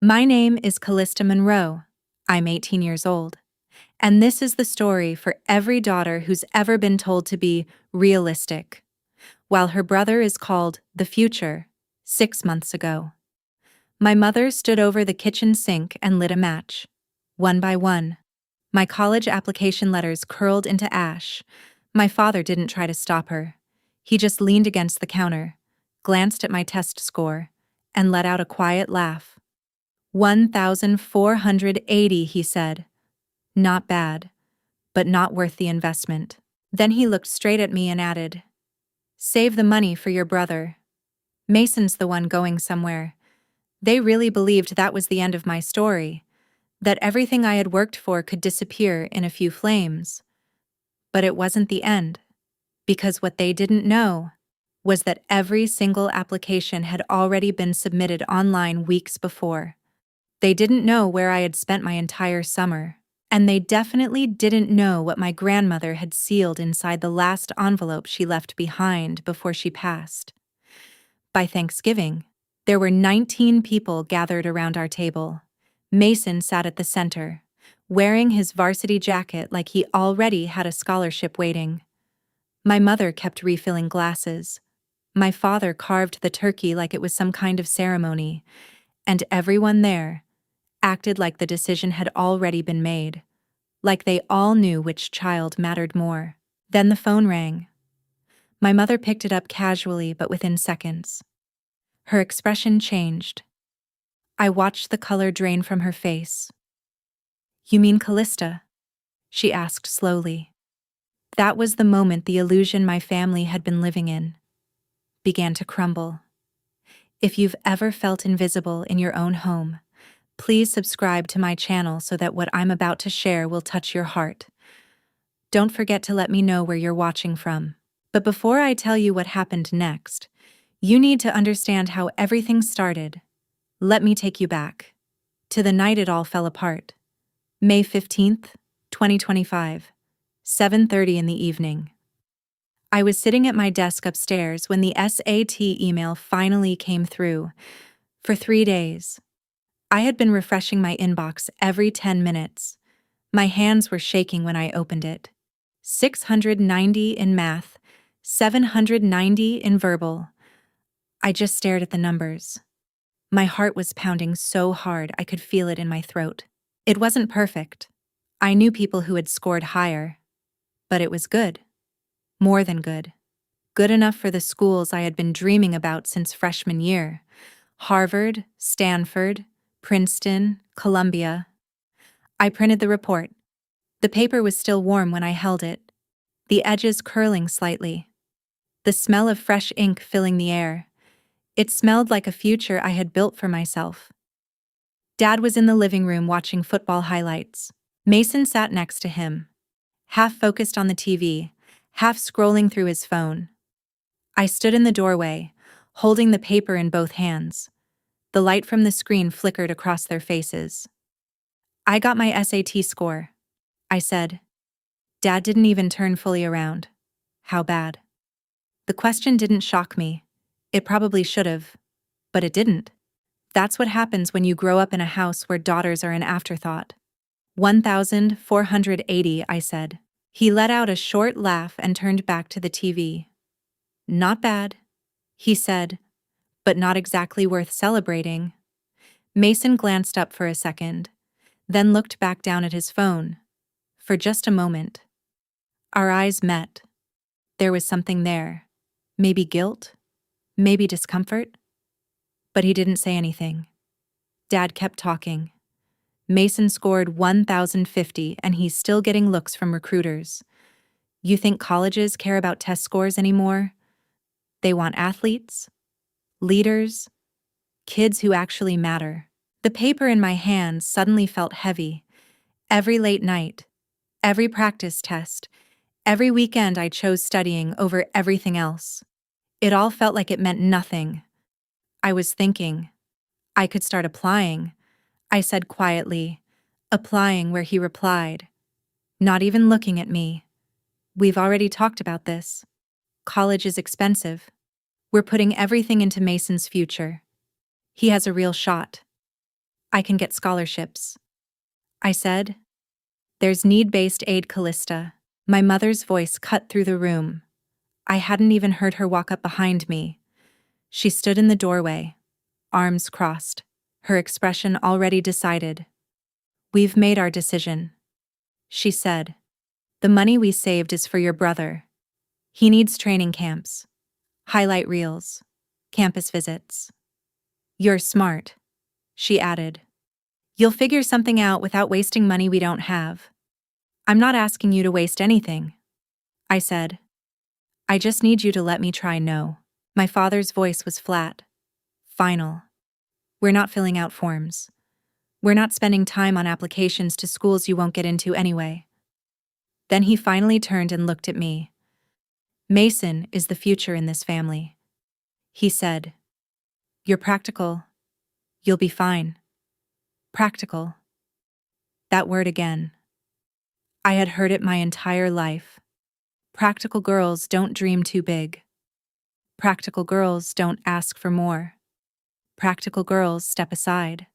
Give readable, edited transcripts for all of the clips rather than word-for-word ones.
My name is Callista Monroe. I'm 18 years old. And this is the story for every daughter who's ever been told to be realistic, while her brother is called the future 6 months ago. My mother stood over the kitchen sink and lit a match. One by one, my college application letters curled into ash. My father didn't try to stop her. He just leaned against the counter, glanced at my test score, and let out a quiet laugh. 1,480, he said. Not bad, but not worth the investment. Then he looked straight at me and added, "Save the money for your brother. Mason's the one going somewhere." They really believed that was the end of my story, that everything I had worked for could disappear in a few flames. But it wasn't the end, because what they didn't know was that every single application had already been submitted online weeks before. They didn't know where I had spent my entire summer, and they definitely didn't know what my grandmother had sealed inside the last envelope she left behind before she passed. By Thanksgiving, there were 19 people gathered around our table. Mason sat at the center, wearing his varsity jacket like he already had a scholarship waiting. My mother kept refilling glasses. My father carved the turkey like it was some kind of ceremony, and everyone there acted like the decision had already been made, like they all knew which child mattered more. Then the phone rang. My mother picked it up casually, but within seconds. Her expression changed. I watched the color drain from her face. "You mean Callista?" she asked slowly. That was the moment the illusion my family had been living in began to crumble. If you've ever felt invisible in your own home, please subscribe to my channel so that what I'm about to share will touch your heart. Don't forget to let me know where you're watching from. But before I tell you what happened next, you need to understand how everything started. Let me take you back to the night it all fell apart. May 15th, 2025, 7:30 in the evening. I was sitting at my desk upstairs when the SAT email finally came through. For 3 days, I had been refreshing my inbox every 10 minutes. My hands were shaking when I opened it. 690 in math, 790 in verbal. I just stared at the numbers. My heart was pounding so hard I could feel it in my throat. It wasn't perfect. I knew people who had scored higher. But it was good. More than good. Good enough for the schools I had been dreaming about since freshman year. Harvard, Stanford, Princeton, Columbia. I printed the report. The paper was still warm when I held it, the edges curling slightly. The smell of fresh ink filling the air. It smelled like a future I had built for myself. Dad was in the living room watching football highlights. Mason sat next to him, half focused on the TV, half scrolling through his phone. I stood in the doorway, holding the paper in both hands. The light from the screen flickered across their faces. "I got my SAT score," I said. Dad didn't even turn fully around. "How bad?" The question didn't shock me. It probably should have, but it didn't. That's what happens when you grow up in a house where daughters are an afterthought. 1,480, I said. He let out a short laugh and turned back to the TV. "Not bad," he said, "but not exactly worth celebrating." Mason glanced up for a second, then looked back down at his phone. For just a moment. Our eyes met. There was something there. Maybe guilt, maybe discomfort. But he didn't say anything. Dad kept talking. "Mason scored 1,050 and he's still getting looks from recruiters. You think colleges care about test scores anymore? They want athletes, leaders, kids who actually matter." The paper in my hands suddenly felt heavy. Every late night, every practice test, every weekend I chose studying over everything else. It all felt like it meant nothing. I was thinking, I could start applying, I said quietly, applying where he replied, not even looking at me. "We've already talked about this. College is expensive. We're putting everything into Mason's future. He has a real shot." I can get scholarships, I said. There's need-based aid, Callista. My mother's voice cut through the room. I hadn't even heard her walk up behind me. She stood in the doorway, arms crossed, her expression already decided. We've made our decision, she said. The money we saved is for your brother. He needs training camps, highlight reels, campus visits. You're smart, she added. You'll figure something out without wasting money we don't have. I'm not asking you to waste anything, I said. I just need you to let me try. No. My father's voice was flat, final. We're not filling out forms. We're not spending time on applications to schools you won't get into anyway. Then he finally turned and looked at me. Mason is the future in this family, he said. You're practical. You'll be fine. Practical. That word again. I had heard it my entire life. Practical girls don't dream too big. Practical girls don't ask for more. Practical girls step aside.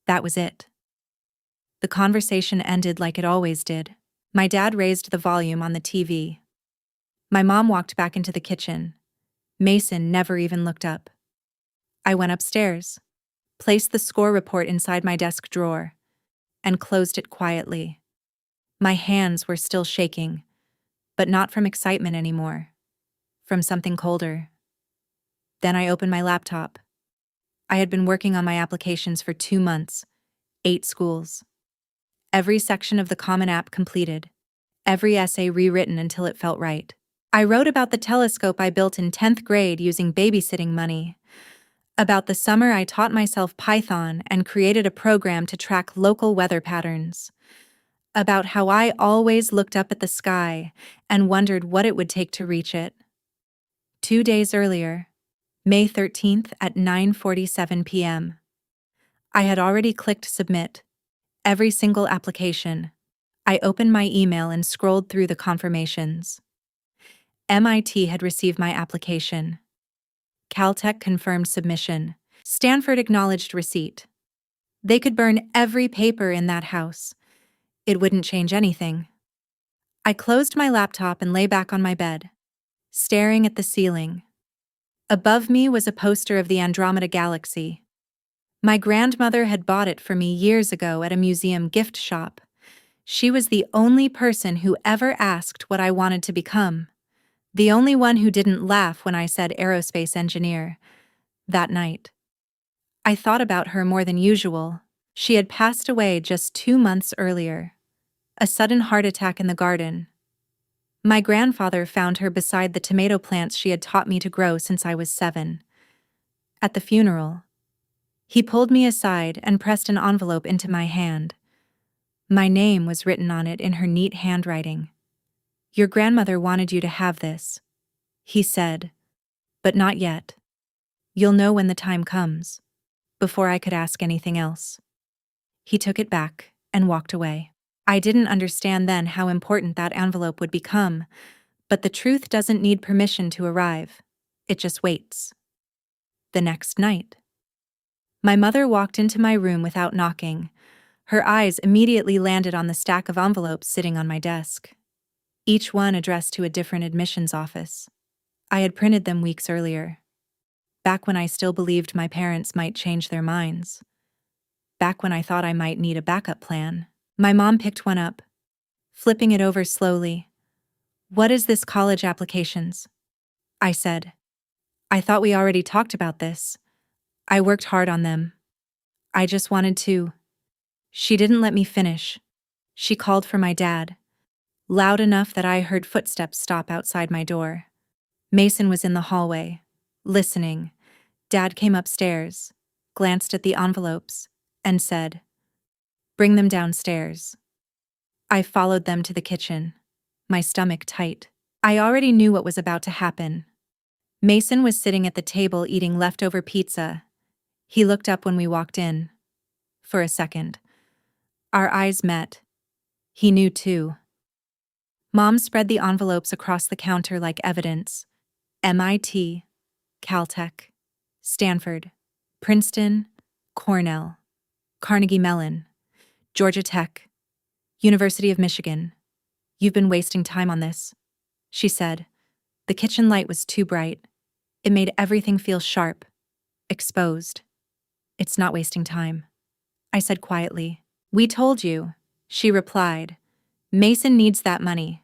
That was it. The conversation ended like it always did. My dad raised the volume on the TV. My mom walked back into the kitchen. Mason never even looked up. I went upstairs, placed the score report inside my desk drawer, and closed it quietly. My hands were still shaking, but not from excitement anymore, from something colder. Then I opened my laptop. I had been working on my applications for 2 months, 8 schools. Every section of the Common App completed, every essay rewritten until it felt right. I wrote about the telescope I built in 10th grade using babysitting money, about the summer I taught myself Python and created a program to track local weather patterns, about how I always looked up at the sky and wondered what it would take to reach it. 2 days earlier, May 13th at 9:47 p.m., I had already clicked submit. Every single application. I opened my email and scrolled through the confirmations. MIT had received my application. Caltech confirmed submission. Stanford acknowledged receipt. They could burn every paper in that house. It wouldn't change anything. I closed my laptop and lay back on my bed, staring at the ceiling. Above me was a poster of the Andromeda Galaxy. My grandmother had bought it for me years ago at a museum gift shop. She was the only person who ever asked what I wanted to become. The only one who didn't laugh when I said aerospace engineer. That night, I thought about her more than usual. She had passed away just 2 months earlier. A sudden heart attack in the garden. My grandfather found her beside the tomato plants she had taught me to grow since I was 7. At the funeral, he pulled me aside and pressed an envelope into my hand. My name was written on it in her neat handwriting. Your grandmother wanted you to have this, he said, but not yet. You'll know when the time comes. Before I could ask anything else. He took it back and walked away. I didn't understand then how important that envelope would become, but the truth doesn't need permission to arrive. It just waits. The next night, my mother walked into my room without knocking. Her eyes immediately landed on the stack of envelopes sitting on my desk, each one addressed to a different admissions office. I had printed them weeks earlier, back when I still believed my parents might change their minds, back when I thought I might need a backup plan. My mom picked one up, flipping it over slowly. What is this, college applications? I said. I thought we already talked about this. I worked hard on them. I just wanted to. She didn't let me finish. She called for my dad, loud enough that I heard footsteps stop outside my door. Mason was in the hallway, listening. Dad came upstairs, glanced at the envelopes, and said, "Bring them downstairs." I followed them to the kitchen, my stomach tight. I already knew what was about to happen. Mason was sitting at the table eating leftover pizza. He looked up when we walked in. For a second. Our eyes met. He knew too. Mom spread the envelopes across the counter like evidence. MIT, Caltech, Stanford, Princeton, Cornell. Carnegie Mellon, Georgia Tech, University of Michigan. You've been wasting time on this, she said. The kitchen light was too bright. It made everything feel sharp, exposed. It's not wasting time, I said quietly. We told you, she replied. Mason needs that money.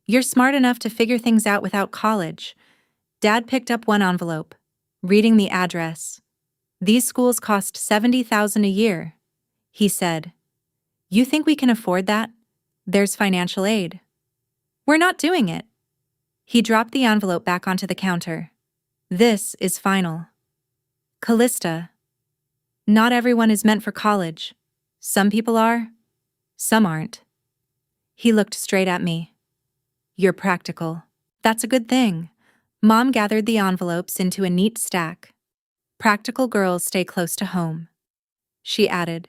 You're smart enough to figure things out without college. Dad picked up one envelope, reading the address. These schools cost $70,000 a year, he said. You think we can afford that? There's financial aid. We're not doing it. He dropped the envelope back onto the counter. This is final. Callista. Not everyone is meant for college. Some people are, some aren't. He looked straight at me. You're practical. That's a good thing. Mom gathered the envelopes into a neat stack. Practical girls stay close to home. She added.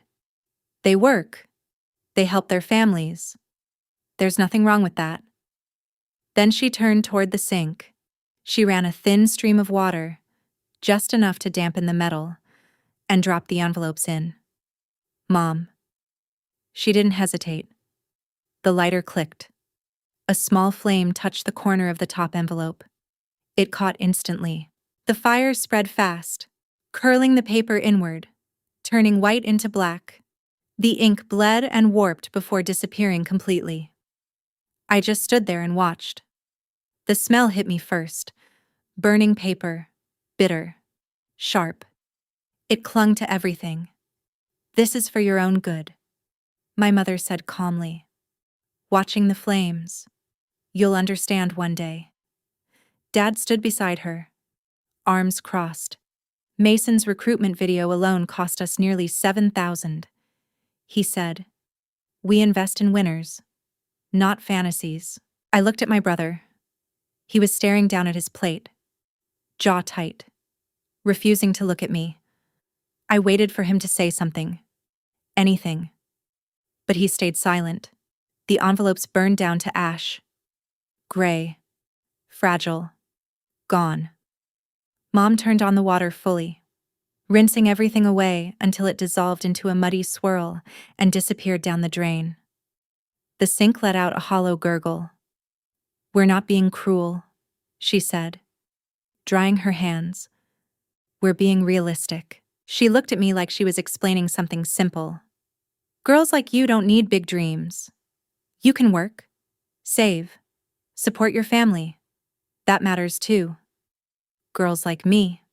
They work. They help their families. There's nothing wrong with that. Then she turned toward the sink. She ran a thin stream of water, just enough to dampen the metal, and dropped the envelopes in. Mom. She didn't hesitate. The lighter clicked. A small flame touched the corner of the top envelope. It caught instantly. The fire spread fast, curling the paper inward, turning white into black. The ink bled and warped before disappearing completely. I just stood there and watched. The smell hit me first. Burning paper, bitter, sharp. It clung to everything. This is for your own good, my mother said calmly. Watching the flames. You'll understand one day. Dad stood beside her, arms crossed. Mason's recruitment video alone cost us nearly $7,000. He said, we invest in winners, not fantasies. I looked at my brother. He was staring down at his plate, jaw tight, refusing to look at me. I waited for him to say something, anything. But he stayed silent. The envelopes burned down to ash. Gray, fragile, gone. Mom turned on the water fully, rinsing everything away until it dissolved into a muddy swirl and disappeared down the drain. The sink let out a hollow gurgle. We're not being cruel, she said, drying her hands. We're being realistic. She looked at me like she was explaining something simple. Girls like you don't need big dreams. You can work, save, support your family. That matters too. Girls like me,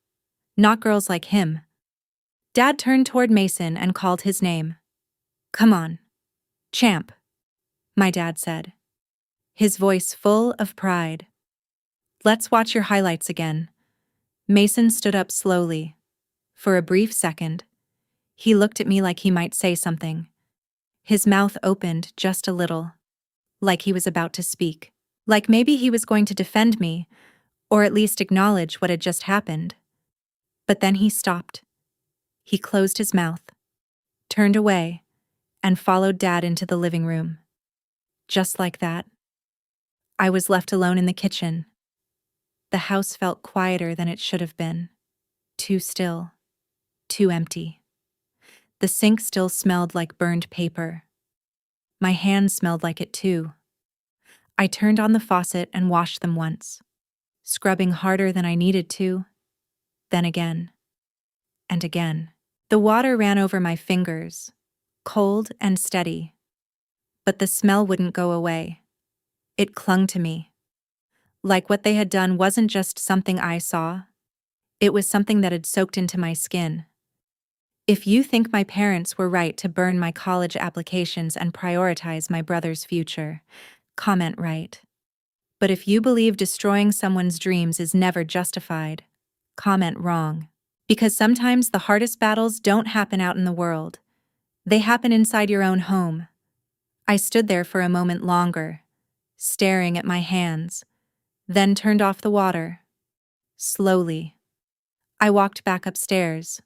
not girls like him. Dad turned toward Mason and called his name. Come on, champ, my dad said, his voice full of pride. Let's watch your highlights again. Mason stood up slowly. For a brief second, he looked at me like he might say something. His mouth opened just a little, like he was about to speak. Like maybe he was going to defend me, or at least acknowledge what had just happened. But then he stopped. He closed his mouth, turned away, and followed Dad into the living room. Just like that, I was left alone in the kitchen. The house felt quieter than it should have been. Too still, too empty. The sink still smelled like burned paper. My hands smelled like it too. I turned on the faucet and washed them once, scrubbing harder than I needed to, then again, and again. The water ran over my fingers, cold and steady. But the smell wouldn't go away. It clung to me. Like what they had done wasn't just something I saw. It was something that had soaked into my skin. If you think my parents were right to burn my college applications and prioritize my brother's future, comment right. But if you believe destroying someone's dreams is never justified, comment wrong. Because sometimes the hardest battles don't happen out in the world. They happen inside your own home. I stood there for a moment longer, staring at my hands, then turned off the water. Slowly. I walked back upstairs.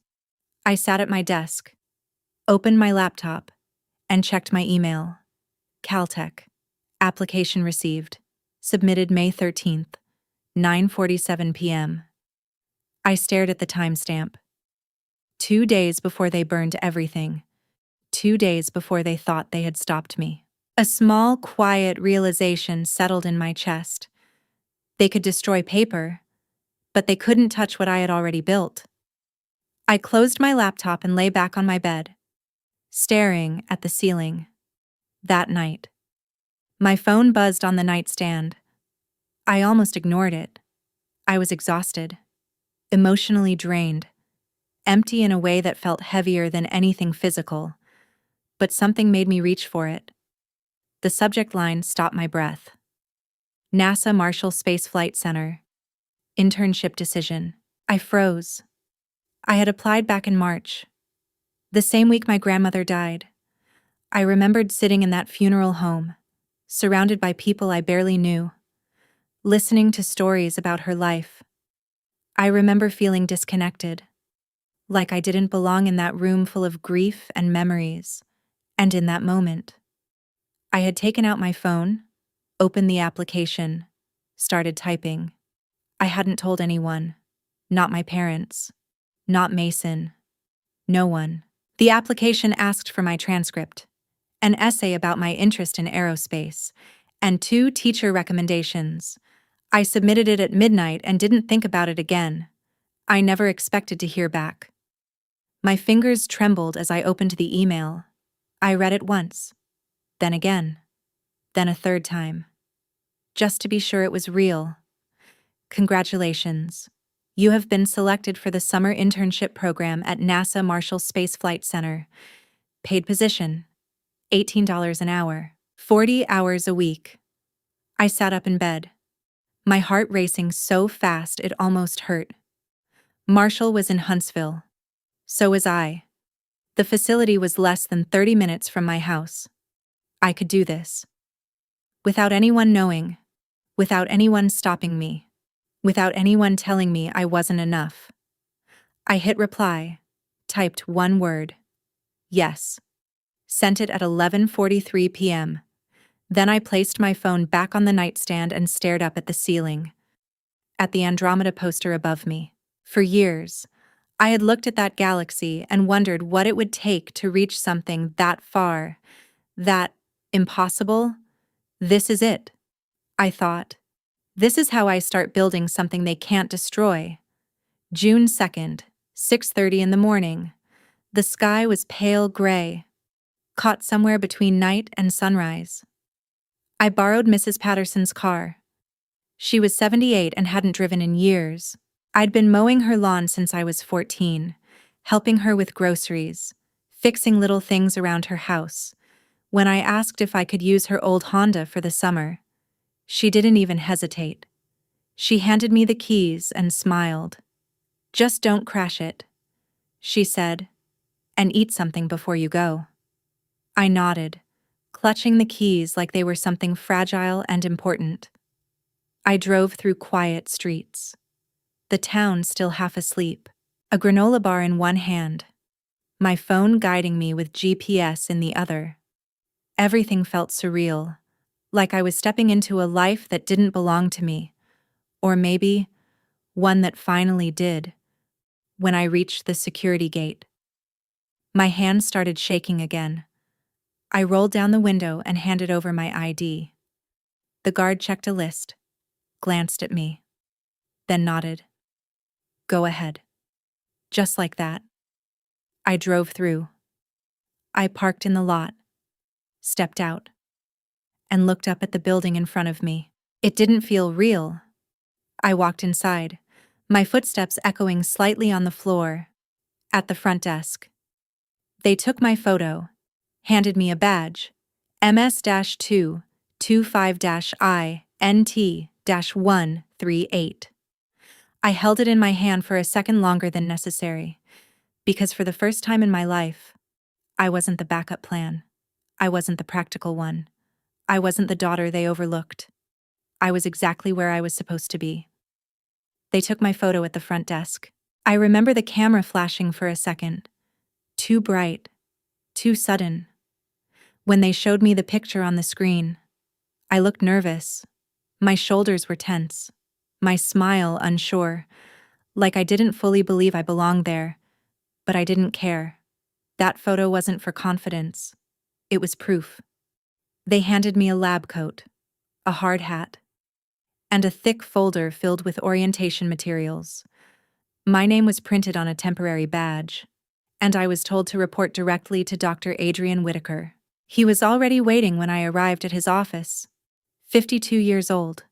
I sat at my desk, opened my laptop, and checked my email. Caltech. Application received. Submitted May 13th, 9:47 p.m. I stared at the timestamp. 2 days before they burned everything. 2 days before they thought they had stopped me. A small, quiet realization settled in my chest. They could destroy paper, but they couldn't touch what I had already built. I closed my laptop and lay back on my bed, staring at the ceiling. That night, my phone buzzed on the nightstand. I almost ignored it. I was exhausted, emotionally drained, empty in a way that felt heavier than anything physical, but something made me reach for it. The subject line stopped my breath. NASA Marshall Space Flight Center. Internship decision. I froze. I had applied back in March, the same week my grandmother died. I remembered sitting in that funeral home, surrounded by people I barely knew, listening to stories about her life. I remember feeling disconnected, like I didn't belong in that room full of grief and memories. And in that moment, I had taken out my phone, opened the application, started typing. I hadn't told anyone, not my parents, not Mason, no one. The application asked for my transcript, an essay about my interest in aerospace, and 2 teacher recommendations. I submitted it at midnight and didn't think about it again. I never expected to hear back. My fingers trembled as I opened the email. I read it once, then again, then a third time, just to be sure it was real. Congratulations. You have been selected for the summer internship program at NASA Marshall Space Flight Center. Paid position, $18 an hour, 40 hours a week. I sat up in bed, my heart racing so fast it almost hurt. Marshall was in Huntsville. So was I. The facility was less than 30 minutes from my house. I could do this. Without anyone knowing, without anyone stopping me, without anyone telling me I wasn't enough. I hit reply, typed one word. Yes. Sent it at 11:43 p.m. Then I placed my phone back on the nightstand and stared up at the ceiling, at the Andromeda poster above me. For years, I had looked at that galaxy and wondered what it would take to reach something that far, that impossible. This is it, I thought. This is how I start building something they can't destroy. June 2nd, 6:30 in the morning. The sky was pale gray, caught somewhere between night and sunrise. I borrowed Mrs. Patterson's car. She was 78 and hadn't driven in years. I'd been mowing her lawn since I was 14, helping her with groceries, fixing little things around her house. When I asked if I could use her old Honda for the summer, she didn't even hesitate. She handed me the keys and smiled. "Just don't crash it," she said, "and eat something before you go." I nodded, clutching the keys like they were something fragile and important. I drove through quiet streets, the town still half asleep, a granola bar in one hand, my phone guiding me with GPS in the other. Everything felt surreal, like I was stepping into a life that didn't belong to me, or maybe one that finally did. When I reached the security gate, my hand started shaking again. I rolled down the window and handed over my ID. The guard checked a list, glanced at me, then nodded. "Go ahead." Just like that. I drove through. I parked in the lot, stepped out, and looked up at the building in front of me. It didn't feel real. I walked inside, my footsteps echoing slightly on the floor, at the front desk. They took my photo, handed me a badge, MS-2, 25-I-NT-138. I held it in my hand for a second longer than necessary, because for the first time in my life, I wasn't the backup plan. I wasn't the practical one. I wasn't the daughter they overlooked. I was exactly where I was supposed to be. They took my photo at the front desk. I remember the camera flashing for a second. Too bright, too sudden. When they showed me the picture on the screen, I looked nervous. My shoulders were tense, my smile unsure, like I didn't fully believe I belonged there, but I didn't care. That photo wasn't for confidence. It was proof. They handed me a lab coat, a hard hat, and a thick folder filled with orientation materials. My name was printed on a temporary badge, and I was told to report directly to Dr. Adrian Whitaker. He was already waiting when I arrived at his office. 52 years old,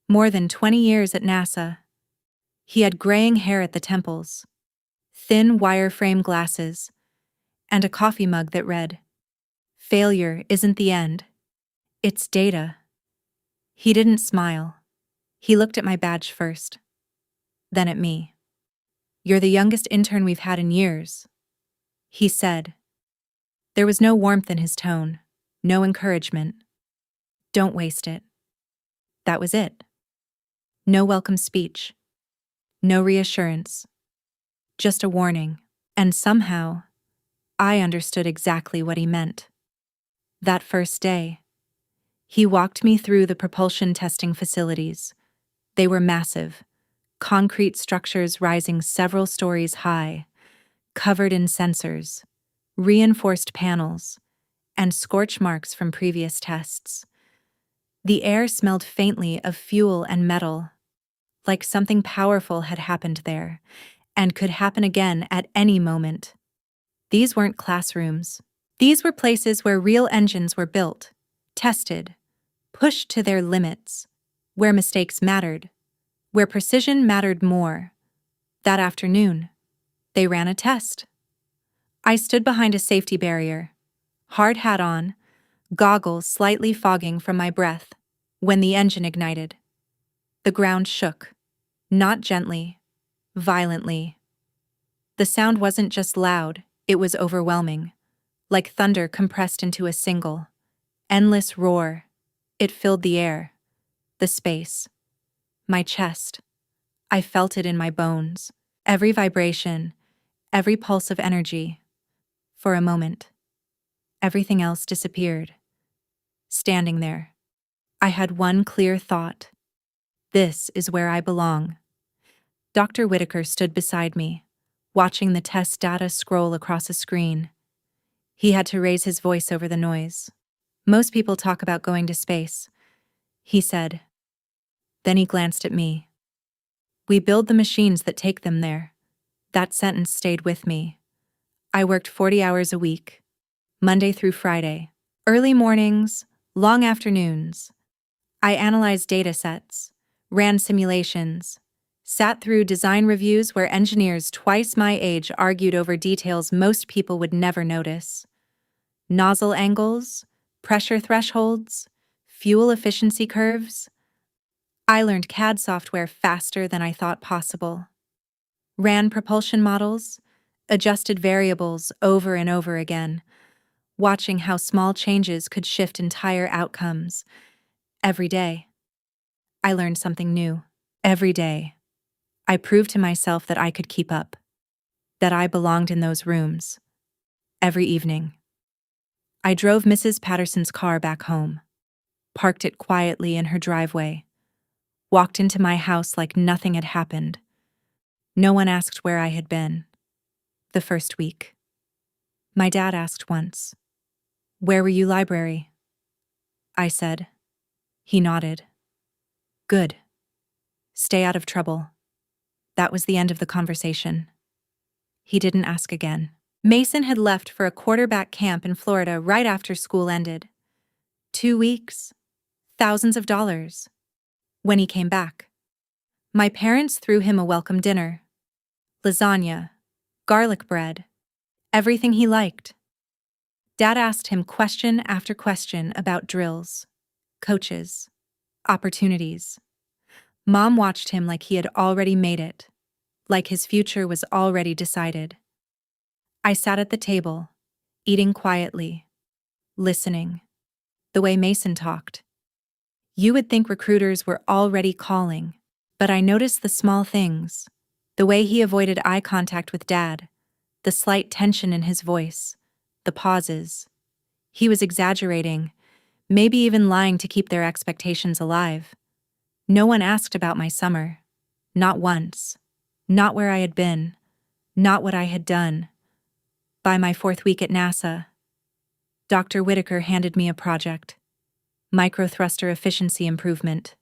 more than 20 years at NASA. He had graying hair at the temples, thin wire-frame glasses, and a coffee mug that read, "Failure isn't the end. It's data." He didn't smile. He looked at my badge first, then at me. "You're the youngest intern we've had in years," he said. There was no warmth in his tone, no encouragement. "Don't waste it." That was it. No welcome speech. No reassurance. Just a warning. And somehow, I understood exactly what he meant. That first day, he walked me through the propulsion testing facilities. They were massive, concrete structures rising several stories high, covered in sensors, reinforced panels, and scorch marks from previous tests. The air smelled faintly of fuel and metal, like something powerful had happened there, and could happen again at any moment. These weren't classrooms. These were places where real engines were built, tested, pushed to their limits, where mistakes mattered, where precision mattered more. That afternoon, they ran a test. I stood behind a safety barrier, hard hat on, goggles slightly fogging from my breath, when the engine ignited. The ground shook, not gently, violently. The sound wasn't just loud, it was overwhelming, like thunder compressed into a single, endless roar. It filled the air, the space, my chest. I felt it in my bones, every vibration, every pulse of energy. For a moment, everything else disappeared. Standing there, I had one clear thought. This is where I belong. Dr. Whitaker stood beside me, watching the test data scroll across a screen. He had to raise his voice over the noise. "Most people talk about going to space," he said. Then he glanced at me. "We build the machines that take them there." That sentence stayed with me. I worked 40 hours a week, Monday through Friday. Early mornings, long afternoons. I analyzed data sets, ran simulations, sat through design reviews where engineers twice my age argued over details most people would never notice. Nozzle angles, pressure thresholds, fuel efficiency curves. I learned CAD software faster than I thought possible. Ran propulsion models, adjusted variables over and over again, watching how small changes could shift entire outcomes. Every day, I learned something new. Every day, I proved to myself that I could keep up, that I belonged in those rooms. Every evening, I drove Mrs. Patterson's car back home, parked it quietly in her driveway, walked into my house like nothing had happened. No one asked where I had been. The first week. My dad asked once, "Where were you, library?" I said. He nodded. "Good. Stay out of trouble." That was the end of the conversation. He didn't ask again. Mason had left for a quarterback camp in Florida right after school ended. 2 weeks, thousands of dollars. When he came back, my parents threw him a welcome dinner. Lasagna, garlic bread, everything he liked. Dad asked him question after question about drills, coaches, opportunities. Mom watched him like he had already made it, like his future was already decided. I sat at the table, eating quietly, listening. The way Mason talked. You would think recruiters were already calling, but I noticed the small things. The way he avoided eye contact with Dad, the slight tension in his voice, the pauses. He was exaggerating, maybe even lying to keep their expectations alive. No one asked about my summer. Not once. Not where I had been. Not what I had done. By my 4th week at NASA, Dr. Whitaker handed me a project: microthruster efficiency improvement.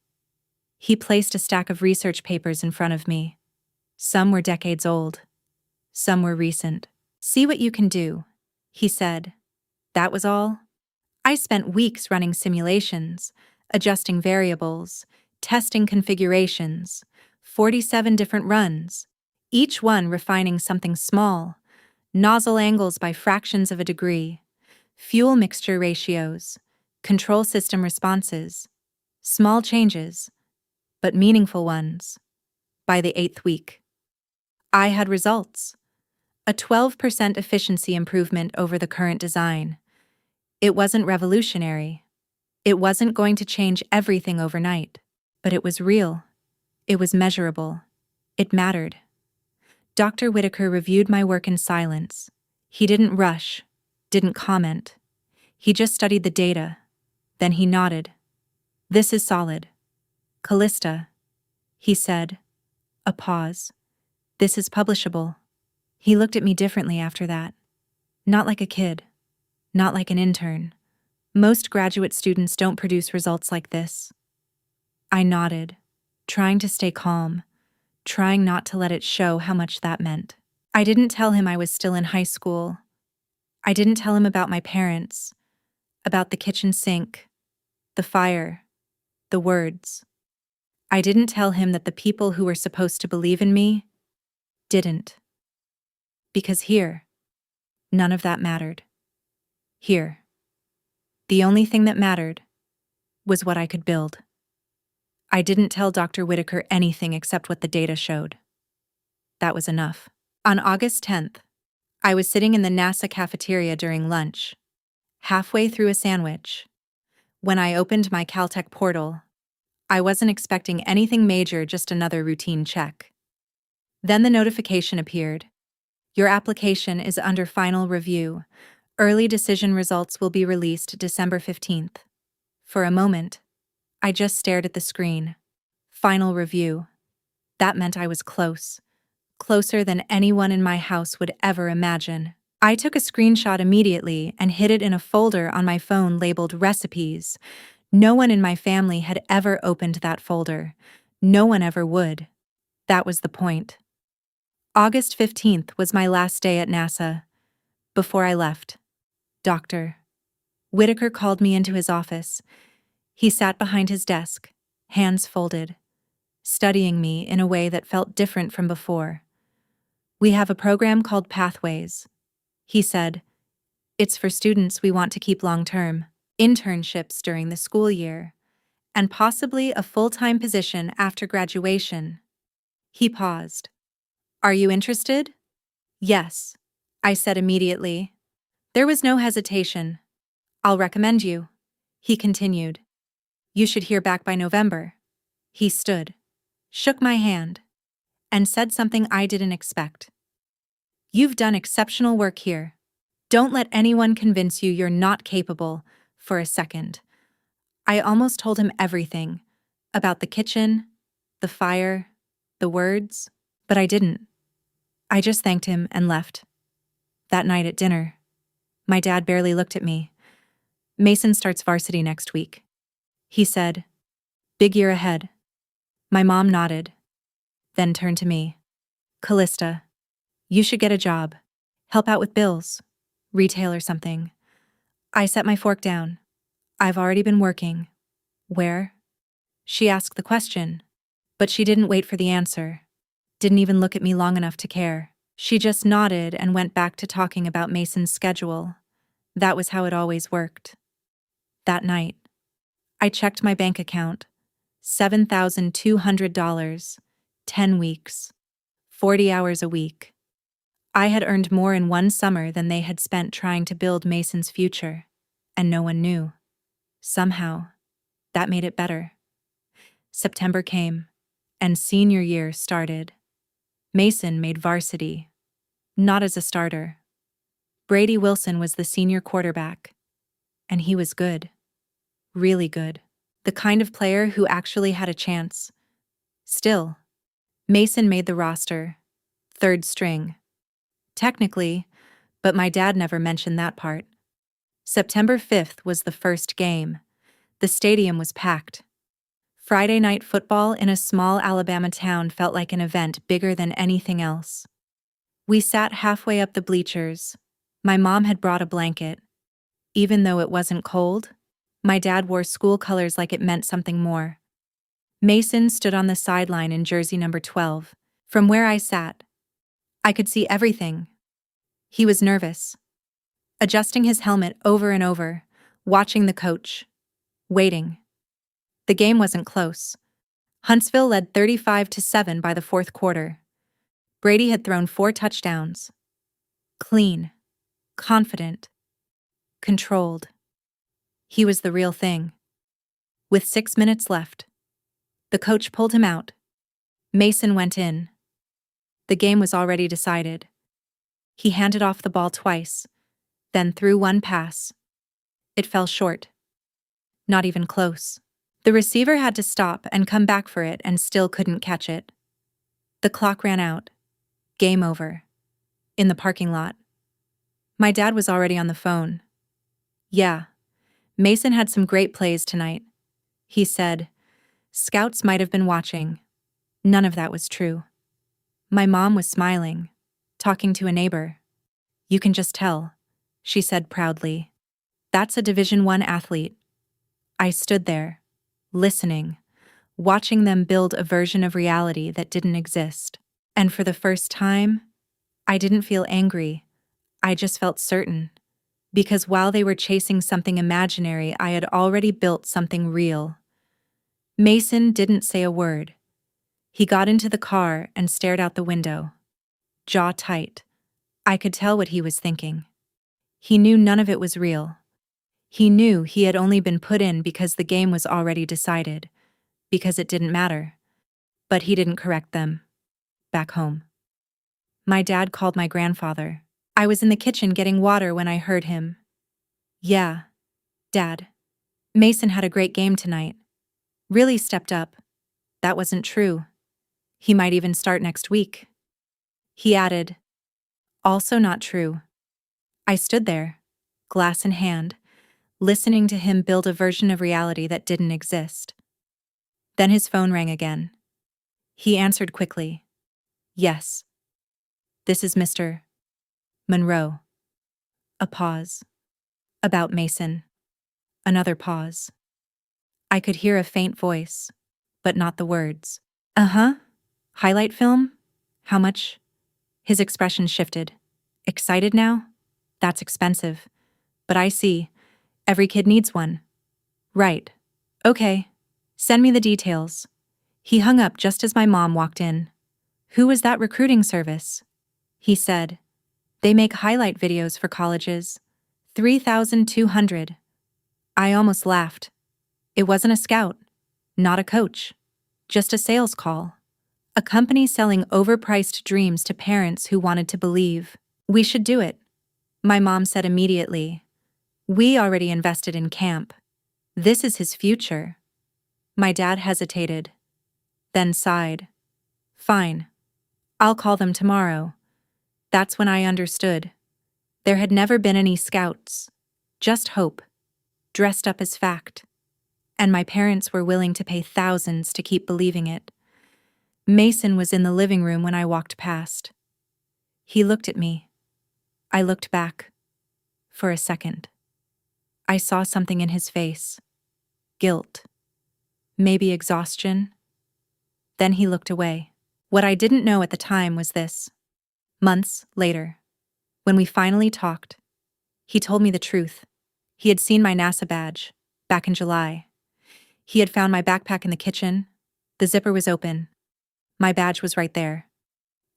He placed a stack of research papers in front of me. Some were decades old. Some were recent. "See what you can do," he said. That was all. I spent weeks running simulations, adjusting variables, testing configurations, 47 different runs, each one refining something small: nozzle angles by fractions of a degree, fuel mixture ratios, control system responses. Small changes, but meaningful ones. By the 8th week, I had results: a 12% efficiency improvement over the current design. It wasn't revolutionary. It wasn't going to change everything overnight. But it was real. It was measurable. It mattered. Dr. Whitaker reviewed my work in silence. He didn't rush, didn't comment. He just studied the data. Then he nodded. "This is solid. Callista," he said. A pause. "This is publishable." He looked at me differently after that. Not like a kid. Not like an intern. Most graduate students don't produce results like this. I nodded, trying to stay calm, trying not to let it show how much that meant. I didn't tell him I was still in high school. I didn't tell him about my parents, about the kitchen sink, the fire, the words. I didn't tell him that the people who were supposed to believe in me didn't. Because here, none of that mattered. Here, the only thing that mattered was what I could build. I didn't tell Dr. Whitaker anything except what the data showed. That was enough. On August 10th, I was sitting in the NASA cafeteria during lunch, halfway through a sandwich. When I opened my Caltech portal, I wasn't expecting anything major, just another routine check. Then the notification appeared. "Your application is under final review. Early decision results will be released December 15th. For a moment, I just stared at the screen. Final review. That meant I was close. Closer than anyone in my house would ever imagine. I took a screenshot immediately and hid it in a folder on my phone labeled Recipes. No one in my family had ever opened that folder. No one ever would. That was the point. August 15th was my last day at NASA. Before I left, Dr. Whitaker called me into his office. He sat behind his desk, hands folded, studying me in a way that felt different from before. "We have a program called Pathways," he said. "It's for students we want to keep long-term, internships during the school year, and possibly a full-time position after graduation." He paused. "Are you interested?" "Yes," I said immediately. There was no hesitation. "I'll recommend you," he continued. "You should hear back by November." He stood, shook my hand, and said something I didn't expect. "You've done exceptional work here. Don't let anyone convince you you're not capable for a second." I almost told him everything about the kitchen, the fire, the words, but I didn't. I just thanked him and left. That night at dinner, my dad barely looked at me. "Mason starts varsity next week," he said. "Big year ahead." My mom nodded, then turned to me. "Callista, you should get a job. Help out with bills. Retail or something." I set my fork down. "I've already been working." "Where?" She asked the question, but she didn't wait for the answer. Didn't even look at me long enough to care. She just nodded and went back to talking about Mason's schedule. That was how it always worked. That night, I checked my bank account. $7,200, 10 weeks, 40 hours a week. I had earned more in one summer than they had spent trying to build Mason's future, and no one knew. Somehow, that made it better. September came, and senior year started. Mason made varsity. Not as a starter. Brady Wilson was the senior quarterback, and he was good. Really good. The kind of player who actually had a chance. Still, Mason made the roster. Third string. Technically, But my dad never mentioned that part. September 5th was the first game. The stadium was packed. Friday night football in a small Alabama town felt like an event bigger than anything else. We sat halfway up the bleachers. My mom had brought a blanket. Even though it wasn't cold, my dad wore school colors like it meant something more. Mason stood on the sideline in jersey number 12. From where I sat, I could see everything. He was nervous, adjusting his helmet over and over, watching the coach, waiting. The game wasn't close. Huntsville led 35-7 by the fourth quarter. Brady had thrown 4 touchdowns. Clean, confident, controlled. He was the real thing. With 6 minutes left, the coach pulled him out. Mason went in. The game was already decided. He handed off the ball twice, then threw one pass. It fell short. Not even close. The receiver had to stop and come back for it and still couldn't catch it. The clock ran out. Game over. In the parking lot. My dad was already on the phone. Yeah, Mason had some great plays tonight. He said, scouts might have been watching. None of that was true. My mom was smiling, talking to a neighbor. You can just tell, she said proudly. That's a Division I athlete. I stood there, listening, watching them build a version of reality that didn't exist. And for the first time, I didn't feel angry. I just felt certain. Because while they were chasing something imaginary, I had already built something real. Mason didn't say a word. He got into the car and stared out the window. Jaw tight. I could tell what he was thinking. He knew none of it was real. He knew he had only been put in because the game was already decided, because it didn't matter. But he didn't correct them. Back home. My dad called my grandfather. I was in the kitchen getting water when I heard him. Yeah, Dad. Mason had a great game tonight. Really stepped up. That wasn't true. He might even start next week. He added, also not true. I stood there, glass in hand, listening to him build a version of reality that didn't exist. Then his phone rang again. He answered quickly. Yes. This is Mr. Monroe. A pause. About Mason. Another pause. I could hear a faint voice, but not the words. Uh-huh. Highlight film? How much? His expression shifted. Excited now? That's expensive. But I see. Every kid needs one. Right. Okay. Send me the details. He hung up just as my mom walked in. Who was that recruiting service? He said. They make highlight videos for colleges. 3,200. I almost laughed. It wasn't a scout. Not a coach. Just a sales call. A company selling overpriced dreams to parents who wanted to believe. We should do it, my mom said immediately. We already invested in camp. This is his future. My dad hesitated, then sighed. Fine. I'll call them tomorrow. That's when I understood. There had never been any scouts. Just hope. Dressed up as fact. And my parents were willing to pay thousands to keep believing it. Mason was in the living room when I walked past. He looked at me. I looked back. For a second. I saw something in his face. Guilt. Maybe exhaustion. Then he looked away. What I didn't know at the time was this. Months later, when we finally talked, he told me the truth. He had seen my NASA badge, back in July. He had found my backpack in the kitchen. The zipper was open. My badge was right there.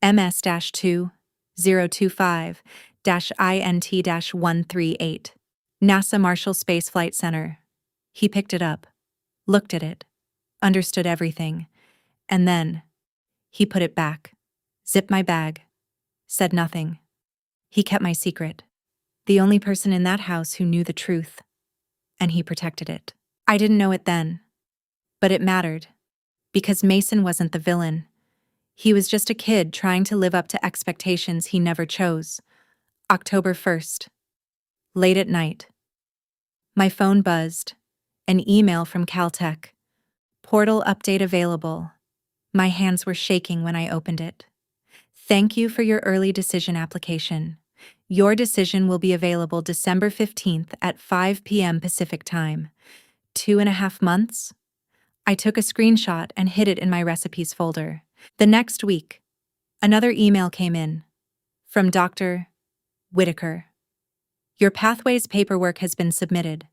MS-2025-INT-138. NASA Marshall Space Flight Center. He picked it up, looked at it, understood everything, and then he put it back, zipped my bag, said nothing. He kept my secret. The only person in that house who knew the truth. And he protected it. I didn't know it then. But it mattered. Because Mason wasn't the villain. He was just a kid trying to live up to expectations he never chose. October 1st. Late at night. My phone buzzed. An email from Caltech. Portal update available. My hands were shaking when I opened it. Thank you for your early decision application. Your decision will be available December 15th at 5 p.m. Pacific Time. 2.5 months? I took a screenshot and hid it in my recipes folder. The next week, another email came in. From Dr. Whitaker. Your Pathways paperwork has been submitted.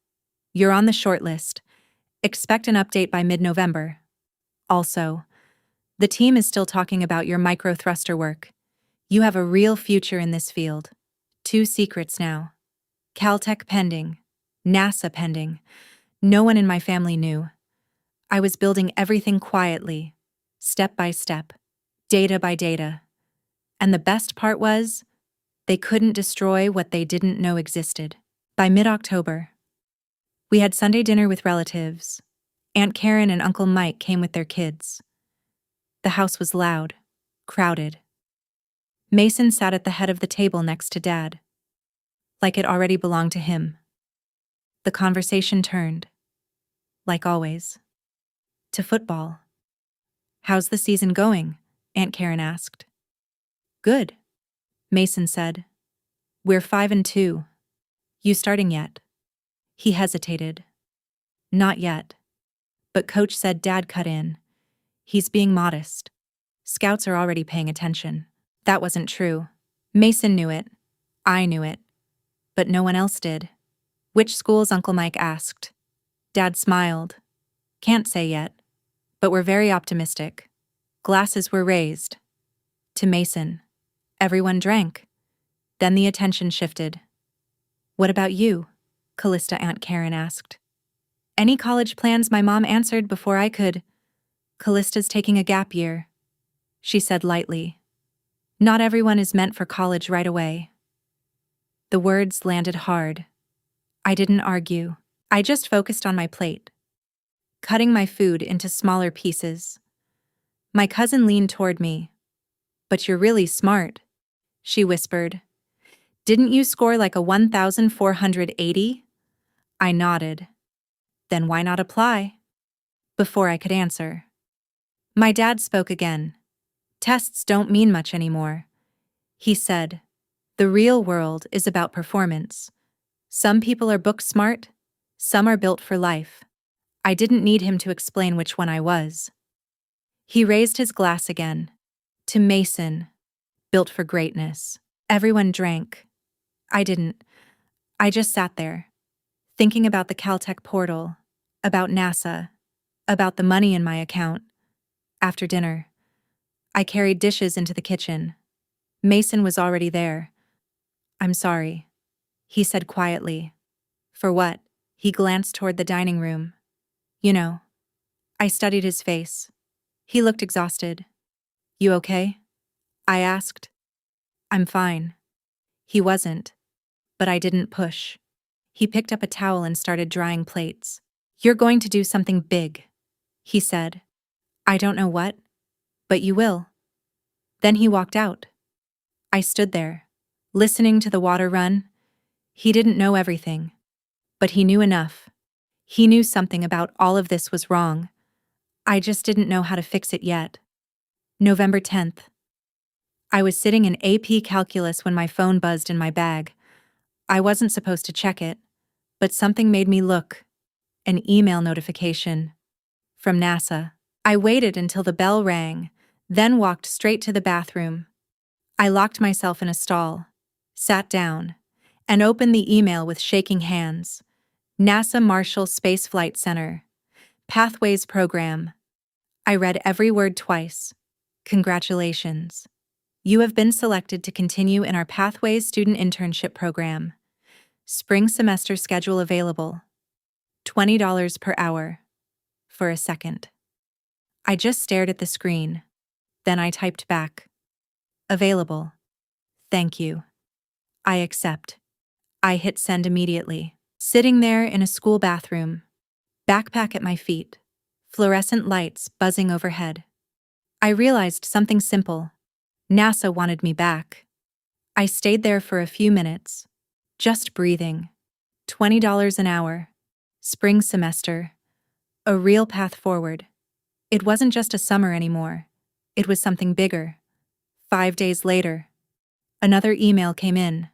You're on the shortlist. Expect an update by mid-November. Also, the team is still talking about your microthruster work. You have a real future in this field. 2 secrets now. Caltech pending. NASA pending. No one in my family knew. I was building everything quietly, step by step, data by data. And the best part was, they couldn't destroy what they didn't know existed. By mid-October, we had Sunday dinner with relatives. Aunt Karen and Uncle Mike came with their kids. The house was loud, crowded. Mason sat at the head of the table next to Dad, like it already belonged to him. The conversation turned, like always, to football. How's the season going? Aunt Karen asked. Good, Mason said. We're 5-2. You starting yet? He hesitated. Not yet. But Coach said Dad cut in. He's being modest. Scouts are already paying attention. That wasn't true. Mason knew it. I knew it. But no one else did. Which schools? Uncle Mike asked. Dad smiled. Can't say yet. But we're very optimistic. Glasses were raised. To Mason. Everyone drank. Then the attention shifted. What about you? Callista Aunt Karen asked. Any college plans? My mom answered before I could. Callista's taking a gap year, she said lightly. Not everyone is meant for college right away. The words landed hard. I didn't argue. I just focused on my plate, cutting my food into smaller pieces. My cousin leaned toward me. But you're really smart, she whispered. Didn't you score like a 1,480? I nodded. Then why not apply? Before I could answer, my dad spoke again. Tests don't mean much anymore. He said, the real world is about performance. Some people are book smart, some are built for life. I didn't need him to explain which one I was. He raised his glass again. To Mason, built for greatness. Everyone drank. I didn't. I just sat there, thinking about the Caltech portal, about NASA, about the money in my account. After dinner, I carried dishes into the kitchen. Mason was already there. I'm sorry, he said quietly. For what? He glanced toward the dining room. You know. I studied his face. He looked exhausted. You okay? I asked. I'm fine. He wasn't. But I didn't push. He picked up a towel and started drying plates. You're going to do something big, he said. I don't know what, but you will. Then he walked out. I stood there, listening to the water run. He didn't know everything, but he knew enough. He knew something about all of this was wrong. I just didn't know how to fix it yet. November 10th. I was sitting in AP Calculus when my phone buzzed in my bag. I wasn't supposed to check it, but something made me look. An email notification. From NASA. I waited until the bell rang, then walked straight to the bathroom. I locked myself in a stall, sat down, and opened the email with shaking hands. NASA Marshall Space Flight Center. Pathways Program. I read every word twice. Congratulations. You have been selected to continue in our Pathways Student Internship Program. Spring semester schedule available. $20 per hour. For a second, I just stared at the screen. Then I typed back. Available. Thank you. I accept. I hit send immediately. Sitting there in a school bathroom. Backpack at my feet. Fluorescent lights buzzing overhead. I realized something simple. NASA wanted me back. I stayed there for a few minutes, just breathing. $20 an hour. Spring semester. A real path forward. It wasn't just a summer anymore. It was something bigger. 5 days later, another email came in.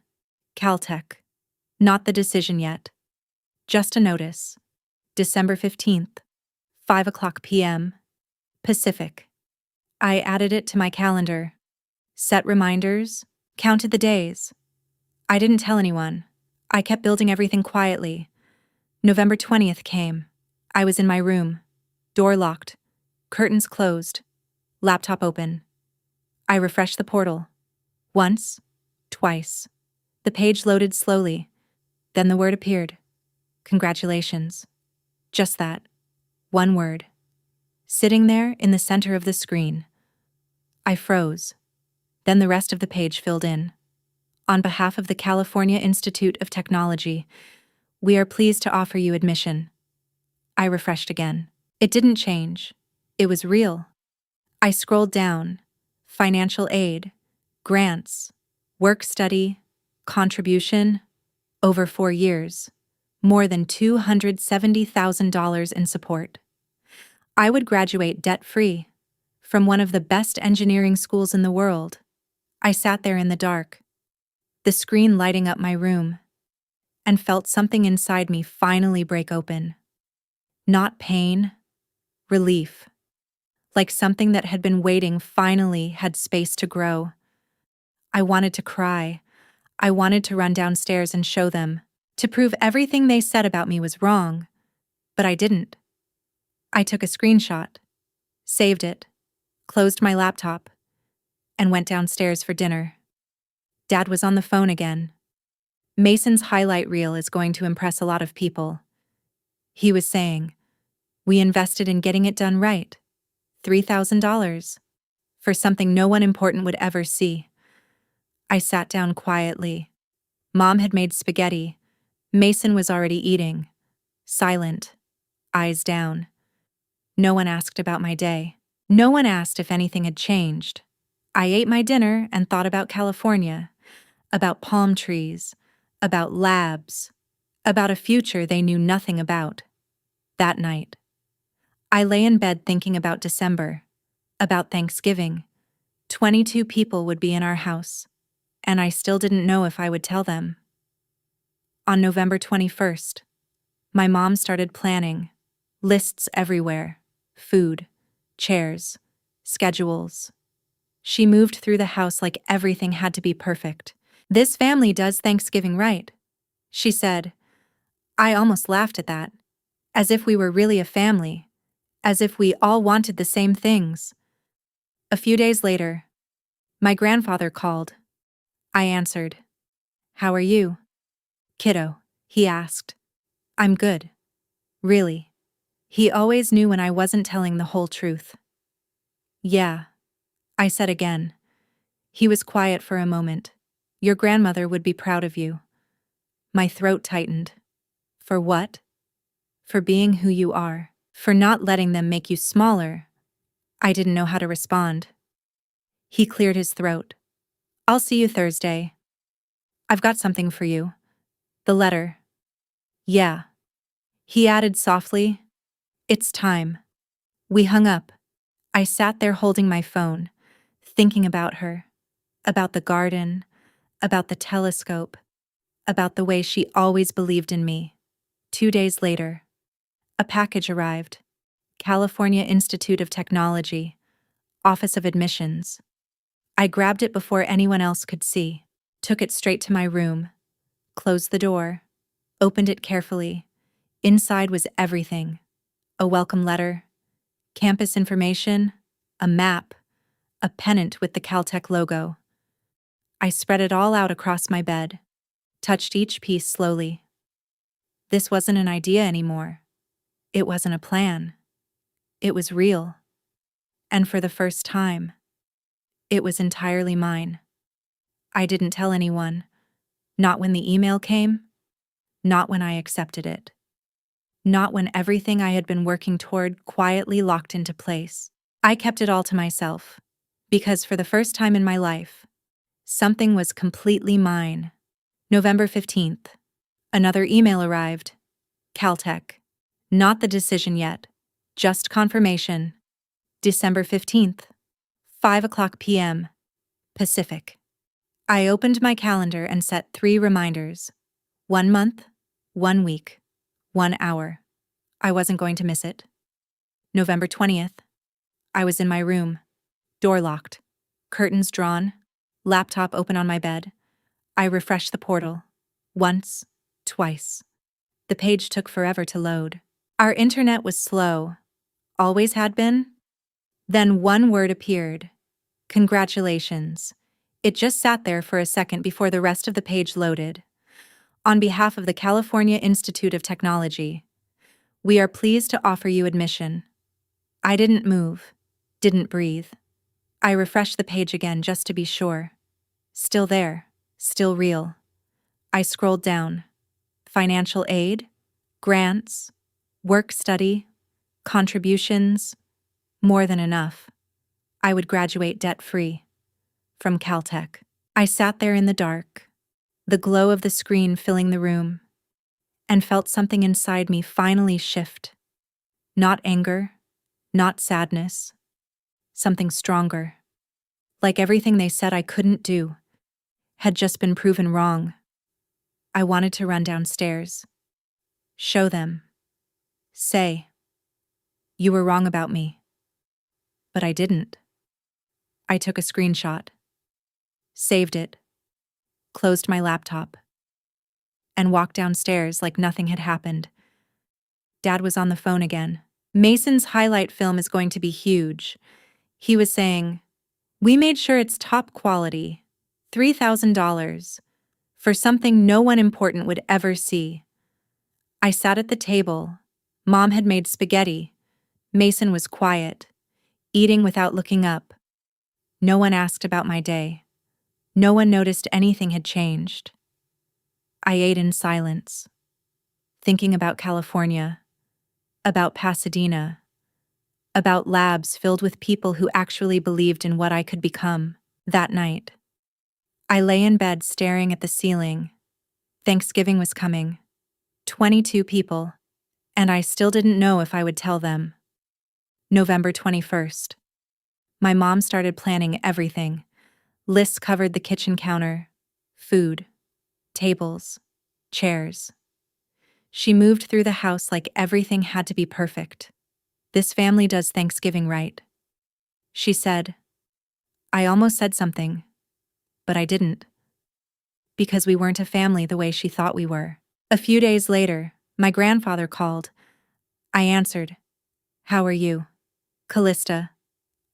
Caltech. Not the decision yet. Just a notice. December 15th, 5 p.m. Pacific. I added it to my calendar. Set reminders. Counted the days. I didn't tell anyone. I kept building everything quietly. November 20th came. I was in my room. Door locked. Curtains closed. Laptop open. I refreshed the portal. Once. Twice. The page loaded slowly. Then the word appeared. Congratulations. Just that. One word. Sitting there in the center of the screen. I froze. Then the rest of the page filled in. On behalf of the California Institute of Technology, we are pleased to offer you admission. I refreshed again. It didn't change. It was real. I scrolled down. Financial aid, grants, work study, contribution. Over 4 years. More than $270,000 in support. I would graduate debt-free from one of the best engineering schools in the world. I sat there in the dark, the screen lighting up my room, and felt something inside me finally break open. Not pain, relief. Like something that had been waiting finally had space to grow. I wanted to cry. I wanted to run downstairs and show them, to prove everything they said about me was wrong, but I didn't. I took a screenshot, saved it, closed my laptop, and went downstairs for dinner. Dad was on the phone again. Mason's highlight reel is going to impress a lot of people. He was saying, we invested in getting it done right. $3,000 for something no one important would ever see. I sat down quietly. Mom had made spaghetti. Mason was already eating. Silent, eyes down. No one asked about my day. No one asked if anything had changed. I ate my dinner and thought about California, about palm trees, about labs, about a future they knew nothing about. That night, I lay in bed thinking about December, about Thanksgiving. 22 people would be in our house, and I still didn't know if I would tell them. On November 21st, my mom started planning. Lists everywhere. Food, chairs, schedules. She moved through the house like everything had to be perfect. This family does Thanksgiving right, she said. I almost laughed at that. As if we were really a family. As if we all wanted the same things. A few days later, my grandfather called. I answered. How are you? Kiddo, he asked. I'm good. Really. He always knew when I wasn't telling the whole truth. Yeah, I said again. He was quiet for a moment. Your grandmother would be proud of you. My throat tightened. For what? For being who you are. For not letting them make you smaller. I didn't know how to respond. He cleared his throat. I'll see you Thursday. I've got something for you. The letter. Yeah. He added softly. It's time. We hung up. I sat there holding my phone, thinking about her, about the garden, about the telescope, about the way she always believed in me. 2 days later, a package arrived. California Institute of Technology, Office of Admissions. I grabbed it before anyone else could see, took it straight to my room, closed the door, opened it carefully. Inside was everything. A welcome letter, campus information, a map, a pennant with the Caltech logo. I spread it all out across my bed, touched each piece slowly. This wasn't an idea anymore. It wasn't a plan. It was real. And for the first time, it was entirely mine. I didn't tell anyone. Not when the email came. Not when I accepted it. Not when everything I had been working toward quietly locked into place. I kept it all to myself, because for the first time in my life, Something was completely mine. November 15th. Another email arrived. Caltech. Not the decision yet. Just confirmation. December 15th. 5 p.m. Pacific. I opened my calendar and set 3 reminders. 1 month, 1 week, 1 hour. I wasn't going to miss it. November 20th. I was in my room. Door locked. Curtains drawn. Laptop open on my bed. I refreshed the portal. Once, twice. The page took forever to load. Our internet was slow. Always had been. Then one word appeared. Congratulations. It just sat there for a second before the rest of the page loaded. On behalf of the California Institute of Technology, we are pleased to offer you admission. I didn't move, didn't breathe. I refreshed the page again just to be sure. Still there, still real. I scrolled down. Financial aid, grants, work-study, contributions, more than enough. I would graduate debt-free. From Caltech. I sat there in the dark, the glow of the screen filling the room, and felt something inside me finally shift. Not anger, not sadness, something stronger. Like everything they said I couldn't do had just been proven wrong. I wanted to run downstairs. Show them. Say, you were wrong about me. But I didn't. I took a screenshot. Saved it. Closed my laptop. And walked downstairs like nothing had happened. Dad was on the phone again. Mason's highlight film is going to be huge. He was saying, we made sure it's top quality. $3,000. For something no one important would ever see. I sat at the table. Mom had made spaghetti. Mason was quiet, eating without looking up. No one asked about my day. No one noticed anything had changed. I ate in silence, thinking about California, about Pasadena, about labs filled with people who actually believed in what I could become. That night, I lay in bed staring at the ceiling. Thanksgiving was coming. 22 people, and I still didn't know if I would tell them. November 21st. My mom started planning everything. Lists covered the kitchen counter, food, tables, chairs. She moved through the house like everything had to be perfect. This family does Thanksgiving right. She said. I almost said something, but I didn't. Because we weren't a family the way she thought we were. A few days later, my grandfather called. I answered. How are you? Callista.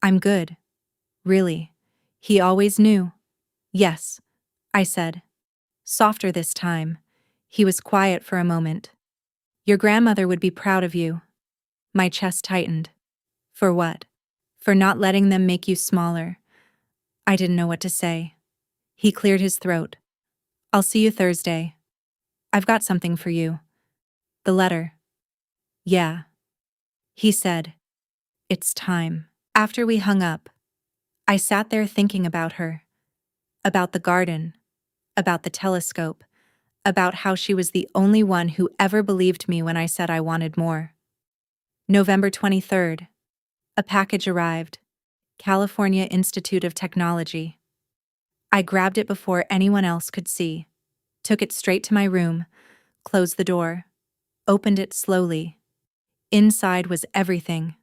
I'm good. Really. He always knew. Yes, I said. Softer this time. He was quiet for a moment. Your grandmother would be proud of you. My chest tightened. For what? For not letting them make you smaller. I didn't know what to say. He cleared his throat. I'll see you Thursday. I've got something for you. The letter. Yeah. He said. It's time. After we hung up, I sat there thinking about her. About the garden. About the telescope. About how she was the only one who ever believed me when I said I wanted more. November 23rd. A package arrived. California Institute of Technology. I grabbed it before anyone else could see. Took it straight to my room. Closed the door. Opened it slowly. Inside was everything.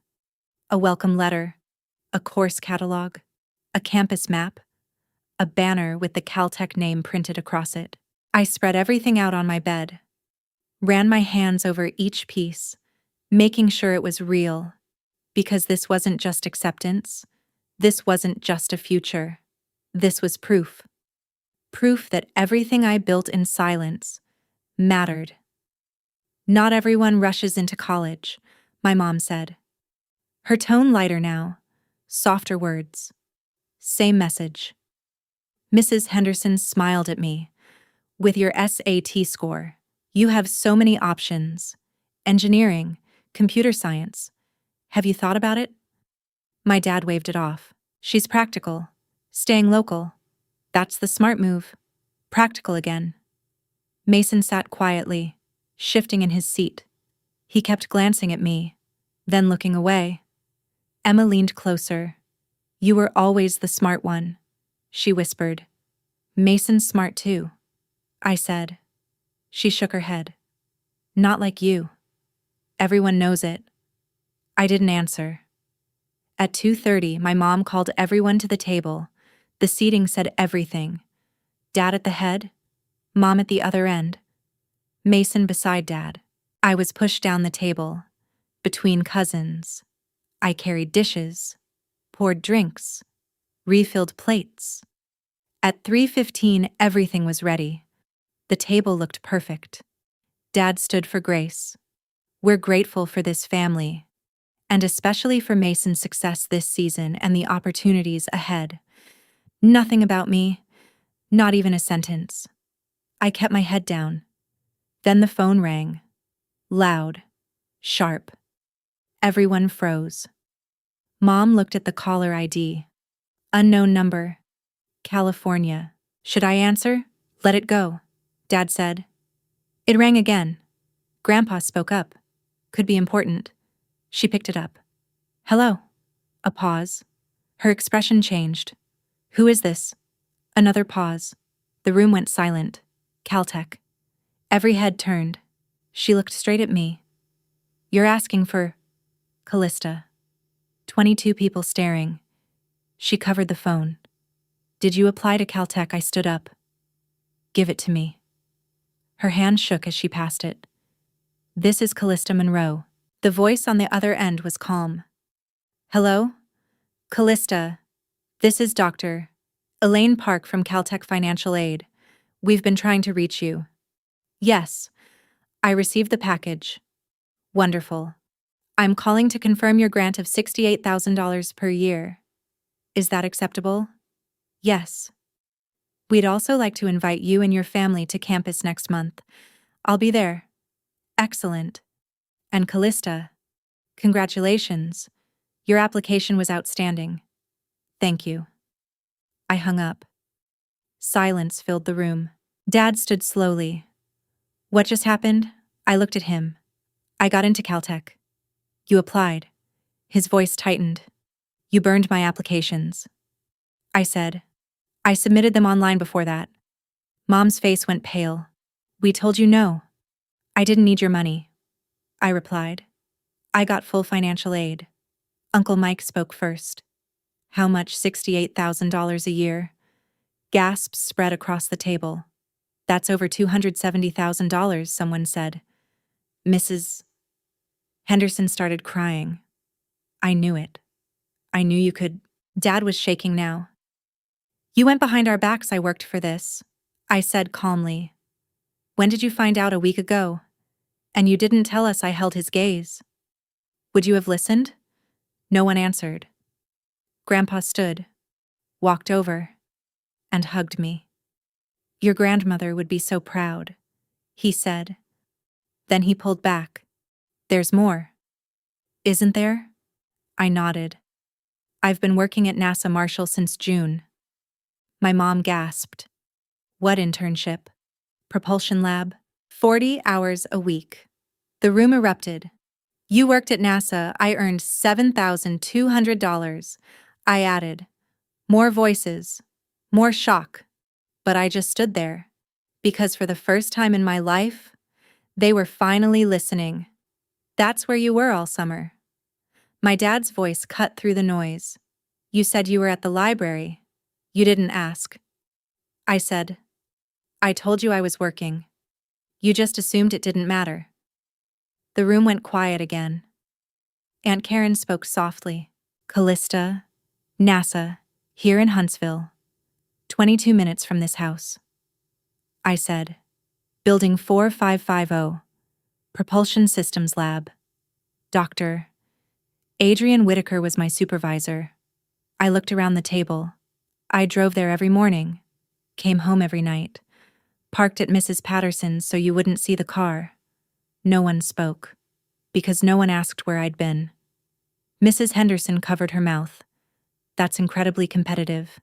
A welcome letter. A course catalog. A campus map. A banner with the Caltech name printed across it. I spread everything out on my bed. Ran my hands over each piece, making sure it was real. Because this wasn't just acceptance. This wasn't just a future. This was proof. Proof that everything I built in silence mattered. Not everyone rushes into college, my mom said. Her tone lighter now, softer words. Same message. Mrs. Henderson smiled at me. With your SAT score, you have so many options. Engineering, computer science. Have you thought about it? My dad waved it off. She's practical. Staying local. That's the smart move. Practical again. Mason sat quietly, shifting in his seat. He kept glancing at me, then looking away. Emma leaned closer. You were always the smart one, she whispered. Mason's smart too, I said. She shook her head. Not like you. Everyone knows it. I didn't answer. At 2:30, my mom called everyone to the table. The seating said everything. Dad at the head, Mom at the other end, Mason beside Dad. I was pushed down the table, between cousins. I carried dishes, poured drinks, refilled plates. At 3:15, everything was ready. The table looked perfect. Dad stood for grace. We're grateful for this family, and especially for Mason's success this season and the opportunities ahead. Nothing about me, not even a sentence. I kept my head down. Then the phone rang. Loud, sharp. Everyone froze. Mom looked at the caller ID. Unknown number. California. Should I answer? Let it go, Dad said. It rang again. Grandpa spoke up. Could be important. She picked it up. Hello. A pause. Her expression changed. Who is this? Another pause. The room went silent. Caltech. Every head turned. She looked straight at me. You're asking for Callista. 22 people staring. She covered the phone. Did you apply to Caltech? I stood up. Give it to me. Her hand shook as she passed it. This is Callista Monroe. The voice on the other end was calm. Hello? Callista. This is Dr. Elaine Park from Caltech Financial Aid. We've been trying to reach you. Yes. I received the package. Wonderful. I'm calling to confirm your grant of $68,000 per year. Is that acceptable? Yes. We'd also like to invite you and your family to campus next month. I'll be there. Excellent. And Callista, congratulations. Your application was outstanding. Thank you. I hung up. Silence filled the room. Dad stood slowly. What just happened? I looked at him. I got into Caltech. You applied. His voice tightened. You burned my applications. I said. I submitted them online before that. Mom's face went pale. We told you no. I didn't need your money. I replied. I got full financial aid. Uncle Mike spoke first. How much? $68,000 a year? Gasps spread across the table. That's over $270,000, someone said. Mrs. Henderson started crying. I knew it. I knew you could. Dad was shaking now. You went behind our backs. I worked for this, I said calmly. When did you find out? A week ago. And you didn't tell us. I held his gaze. Would you have listened? No one answered. Grandpa stood, walked over, and hugged me. Your grandmother would be so proud, he said. Then he pulled back. There's more. Isn't there? I nodded. I've been working at NASA Marshall since June. My mom gasped. What internship? Propulsion lab? 40 hours a week. The room erupted. You worked at NASA. I earned $7,200. I added. More voices. More shock. But I just stood there. Because for the first time in my life, they were finally listening. That's where you were all summer. My dad's voice cut through the noise. You said you were at the library. You didn't ask. I said. I told you I was working. You just assumed it didn't matter. The room went quiet again. Aunt Karen spoke softly. Callista, NASA, here in Huntsville. 22 minutes from this house. I said. Building 4550. Propulsion Systems Lab. Dr. Adrian Whitaker was my supervisor. I looked around the table. I drove there every morning. Came home every night. Parked at Mrs. Patterson's so you wouldn't see the car. No one spoke. Because no one asked where I'd been. Mrs. Henderson covered her mouth. That's incredibly competitive.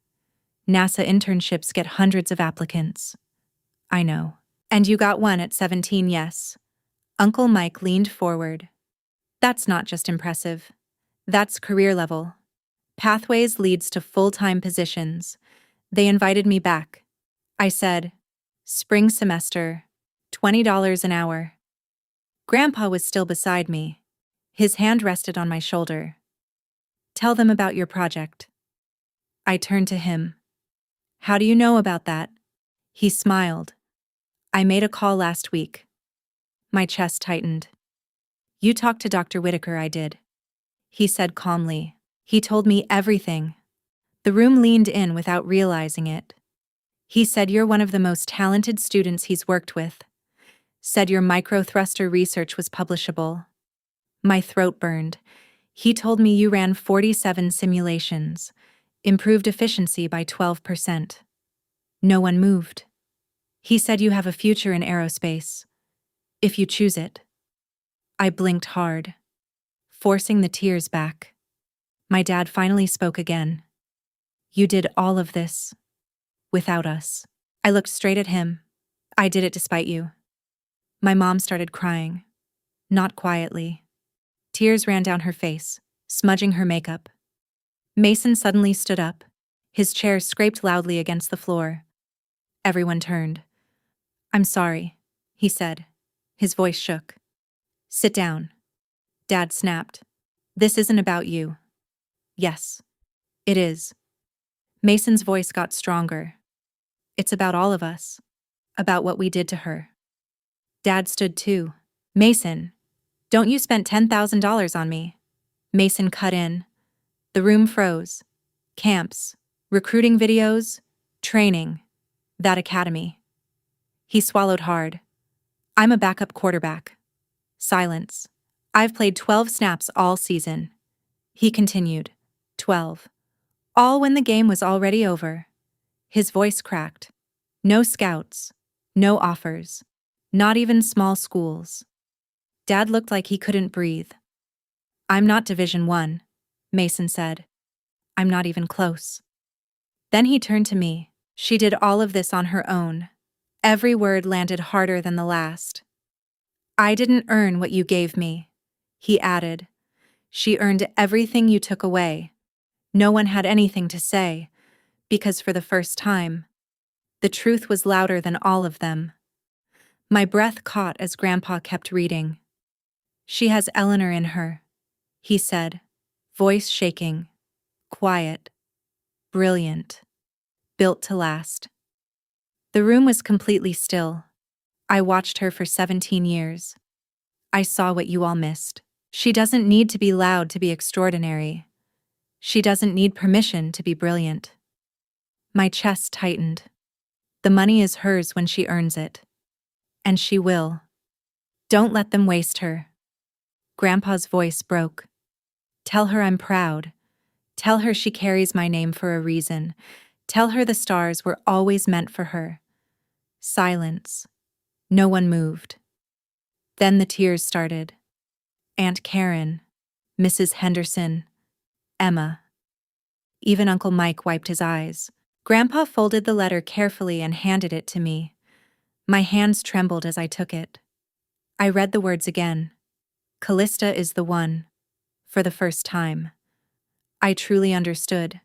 NASA internships get hundreds of applicants. I know. And you got one at 17, yes. Uncle Mike leaned forward. That's not just impressive. That's career level. Pathways leads to full-time positions. They invited me back. I said, spring semester, $20 an hour. Grandpa was still beside me. His hand rested on my shoulder. Tell them about your project. I turned to him. How do you know about that? He smiled. I made a call last week. My chest tightened. You talked to Dr. Whitaker, I did. He said calmly. He told me everything. The room leaned in without realizing it. He said you're one of the most talented students he's worked with. Said your microthruster research was publishable. My throat burned. He told me you ran 47 simulations, improved efficiency by 12%. No one moved. He said you have a future in aerospace, if you choose it. I blinked hard, forcing the tears back. My dad finally spoke again. You did all of this without us. I looked straight at him. I did it despite you. My mom started crying, not quietly. Tears ran down her face, smudging her makeup. Mason suddenly stood up. His chair scraped loudly against the floor. Everyone turned. I'm sorry, he said. His voice shook. Sit down. Dad snapped. This isn't about you. Yes, it is. Mason's voice got stronger. It's about all of us. About what we did to her. Dad stood too. Mason, don't you spend $10,000 on me. Mason cut in. The room froze. Camps, recruiting videos, training, that academy. He swallowed hard. I'm a backup quarterback. Silence. I've played 12 snaps all season. He continued. 12. All when the game was already over. His voice cracked. No scouts. No offers. Not even small schools. Dad looked like he couldn't breathe. I'm not Division I, Mason said. I'm not even close. Then he turned to me. She did all of this on her own. Every word landed harder than the last. I didn't earn what you gave me, he added. She earned everything you took away. No one had anything to say, because for the first time, the truth was louder than all of them. My breath caught as Grandpa kept reading. She has Eleanor in her, he said, voice shaking, quiet, brilliant, built to last. The room was completely still. I watched her for 17 years. I saw what you all missed. She doesn't need to be loud to be extraordinary. She doesn't need permission to be brilliant. My chest tightened. The money is hers when she earns it. And she will. Don't let them waste her. Grandpa's voice broke. Tell her I'm proud. Tell her she carries my name for a reason. Tell her the stars were always meant for her. Silence. No one moved. Then the tears started. Aunt Karen, Mrs. Henderson, Emma. Even Uncle Mike wiped his eyes. Grandpa folded the letter carefully and handed it to me. My hands trembled as I took it. I read the words again. Callista is the one. For the first time. I truly understood.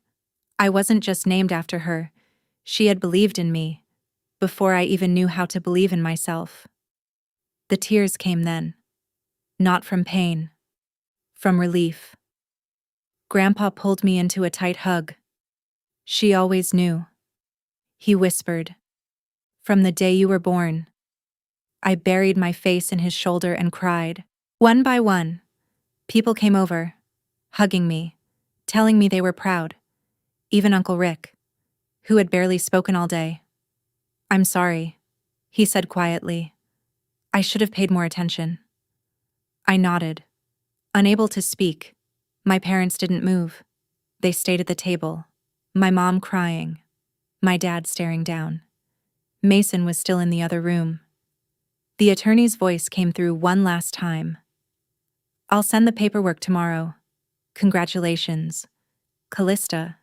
I wasn't just named after her. She had believed in me, before I even knew how to believe in myself. The tears came then. Not from pain. From relief. Grandpa pulled me into a tight hug. She always knew. He whispered. From the day you were born. I buried my face in his shoulder and cried. One by one, people came over, hugging me, telling me they were proud. Even Uncle Rick, who had barely spoken all day. I'm sorry, he said quietly. I should have paid more attention. I nodded, unable to speak. My parents didn't move. They stayed at the table, my mom crying, my dad staring down. Mason was still in the other room. The attorney's voice came through one last time. I'll send the paperwork tomorrow. Congratulations. Callista,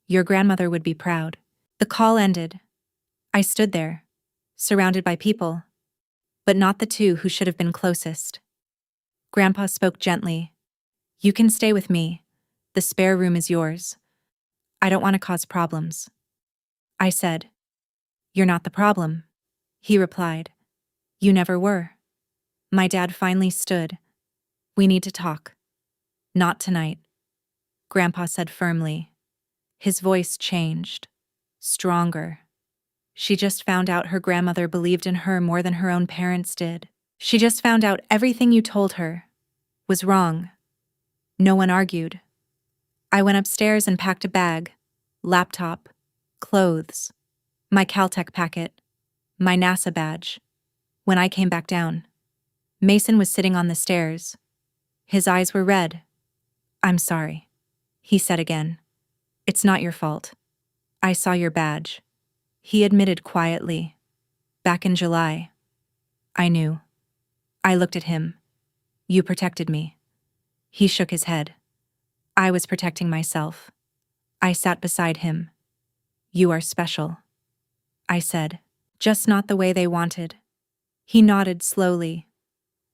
your grandmother would be proud. The call ended. I stood there, surrounded by people, but not the two who should have been closest. Grandpa spoke gently. You can stay with me. The spare room is yours. I don't want to cause problems. I said, You're not the problem. He replied, You never were. My dad finally stood. We need to talk. Not tonight, Grandpa said firmly. His voice changed. Stronger. She just found out her grandmother believed in her more than her own parents did. She just found out everything you told her was wrong. No one argued. I went upstairs and packed a bag, laptop, clothes, my Caltech packet, my NASA badge. When I came back down, Mason was sitting on the stairs. His eyes were red. I'm sorry, he said again. It's not your fault. I saw your badge. He admitted quietly. Back in July. I knew. I looked at him. You protected me. He shook his head. I was protecting myself. I sat beside him. You are special, I said. Just not the way they wanted. He nodded slowly.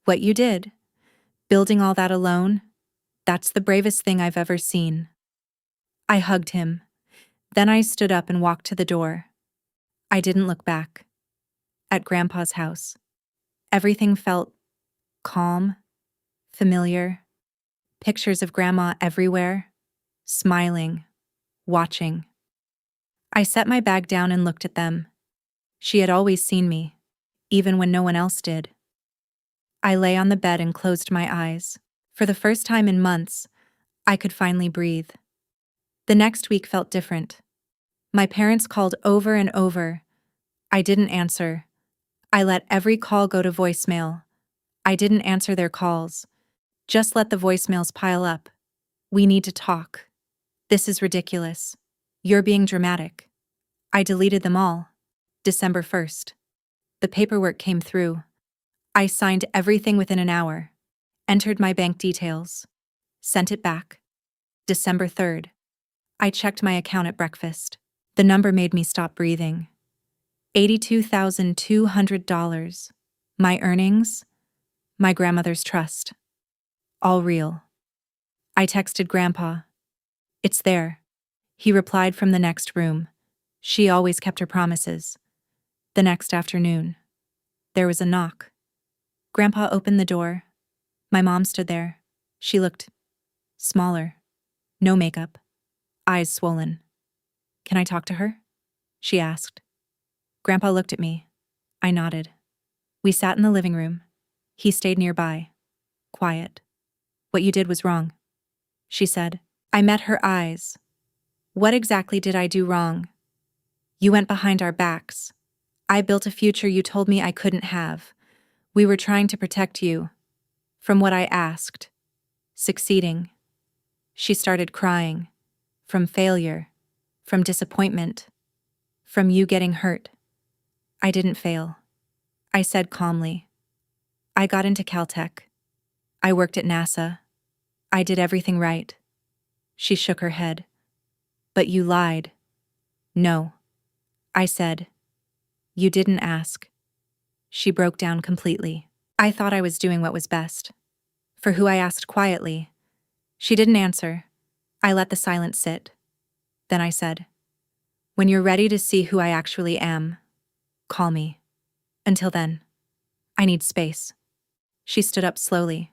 What you did? Building all that alone? That's the bravest thing I've ever seen. I hugged him. Then I stood up and walked to the door. I didn't look back. At Grandpa's house, everything felt calm, familiar. Pictures of Grandma everywhere, smiling, watching. I set my bag down and looked at them. She had always seen me, even when no one else did. I lay on the bed and closed my eyes. For the first time in months, I could finally breathe. The next week felt different. My parents called over and over. I didn't answer. I let every call go to voicemail. I didn't answer their calls. Just let the voicemails pile up. We need to talk. This is ridiculous. You're being dramatic. I deleted them all. December 1st. The paperwork came through. I signed everything within an hour. Entered my bank details. Sent it back. December 3rd. I checked my account at breakfast. The number made me stop breathing. $82,200. My earnings? My grandmother's trust. All real. I texted Grandpa. It's there. He replied from the next room. She always kept her promises. The next afternoon, there was a knock. Grandpa opened the door. My mom stood there. She looked smaller. No makeup. Eyes swollen. Can I talk to her? She asked. Grandpa looked at me. I nodded. We sat in the living room. He stayed nearby. Quiet. What you did was wrong, she said. I met her eyes. What exactly did I do wrong? You went behind our backs. I built a future you told me I couldn't have. We were trying to protect you. From what I asked. Succeeding. She started crying. From failure. From disappointment. From you getting hurt. I didn't fail. I said calmly. I got into Caltech. I worked at NASA. I did everything right. She shook her head. But you lied. No. I said. You didn't ask. She broke down completely. I thought I was doing what was best. For who I asked quietly. She didn't answer. I let the silence sit. Then I said, when you're ready to see who I actually am, call me. Until then, I need space. She stood up slowly.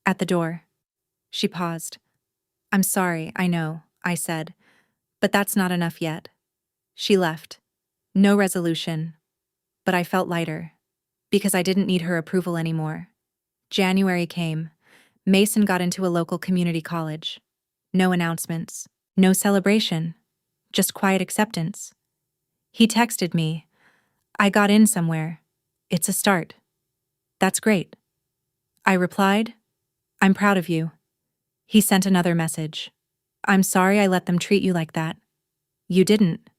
At the door. She paused. I'm sorry, I know, I said. But that's not enough yet. She left. No resolution. But I felt lighter. Because I didn't need her approval anymore. January came. Mason got into a local community college. No announcements. No celebration. Just quiet acceptance. He texted me. I got in somewhere. It's a start. That's great. I replied, I'm proud of you. He sent another message. I'm sorry I let them treat you like that. You didn't.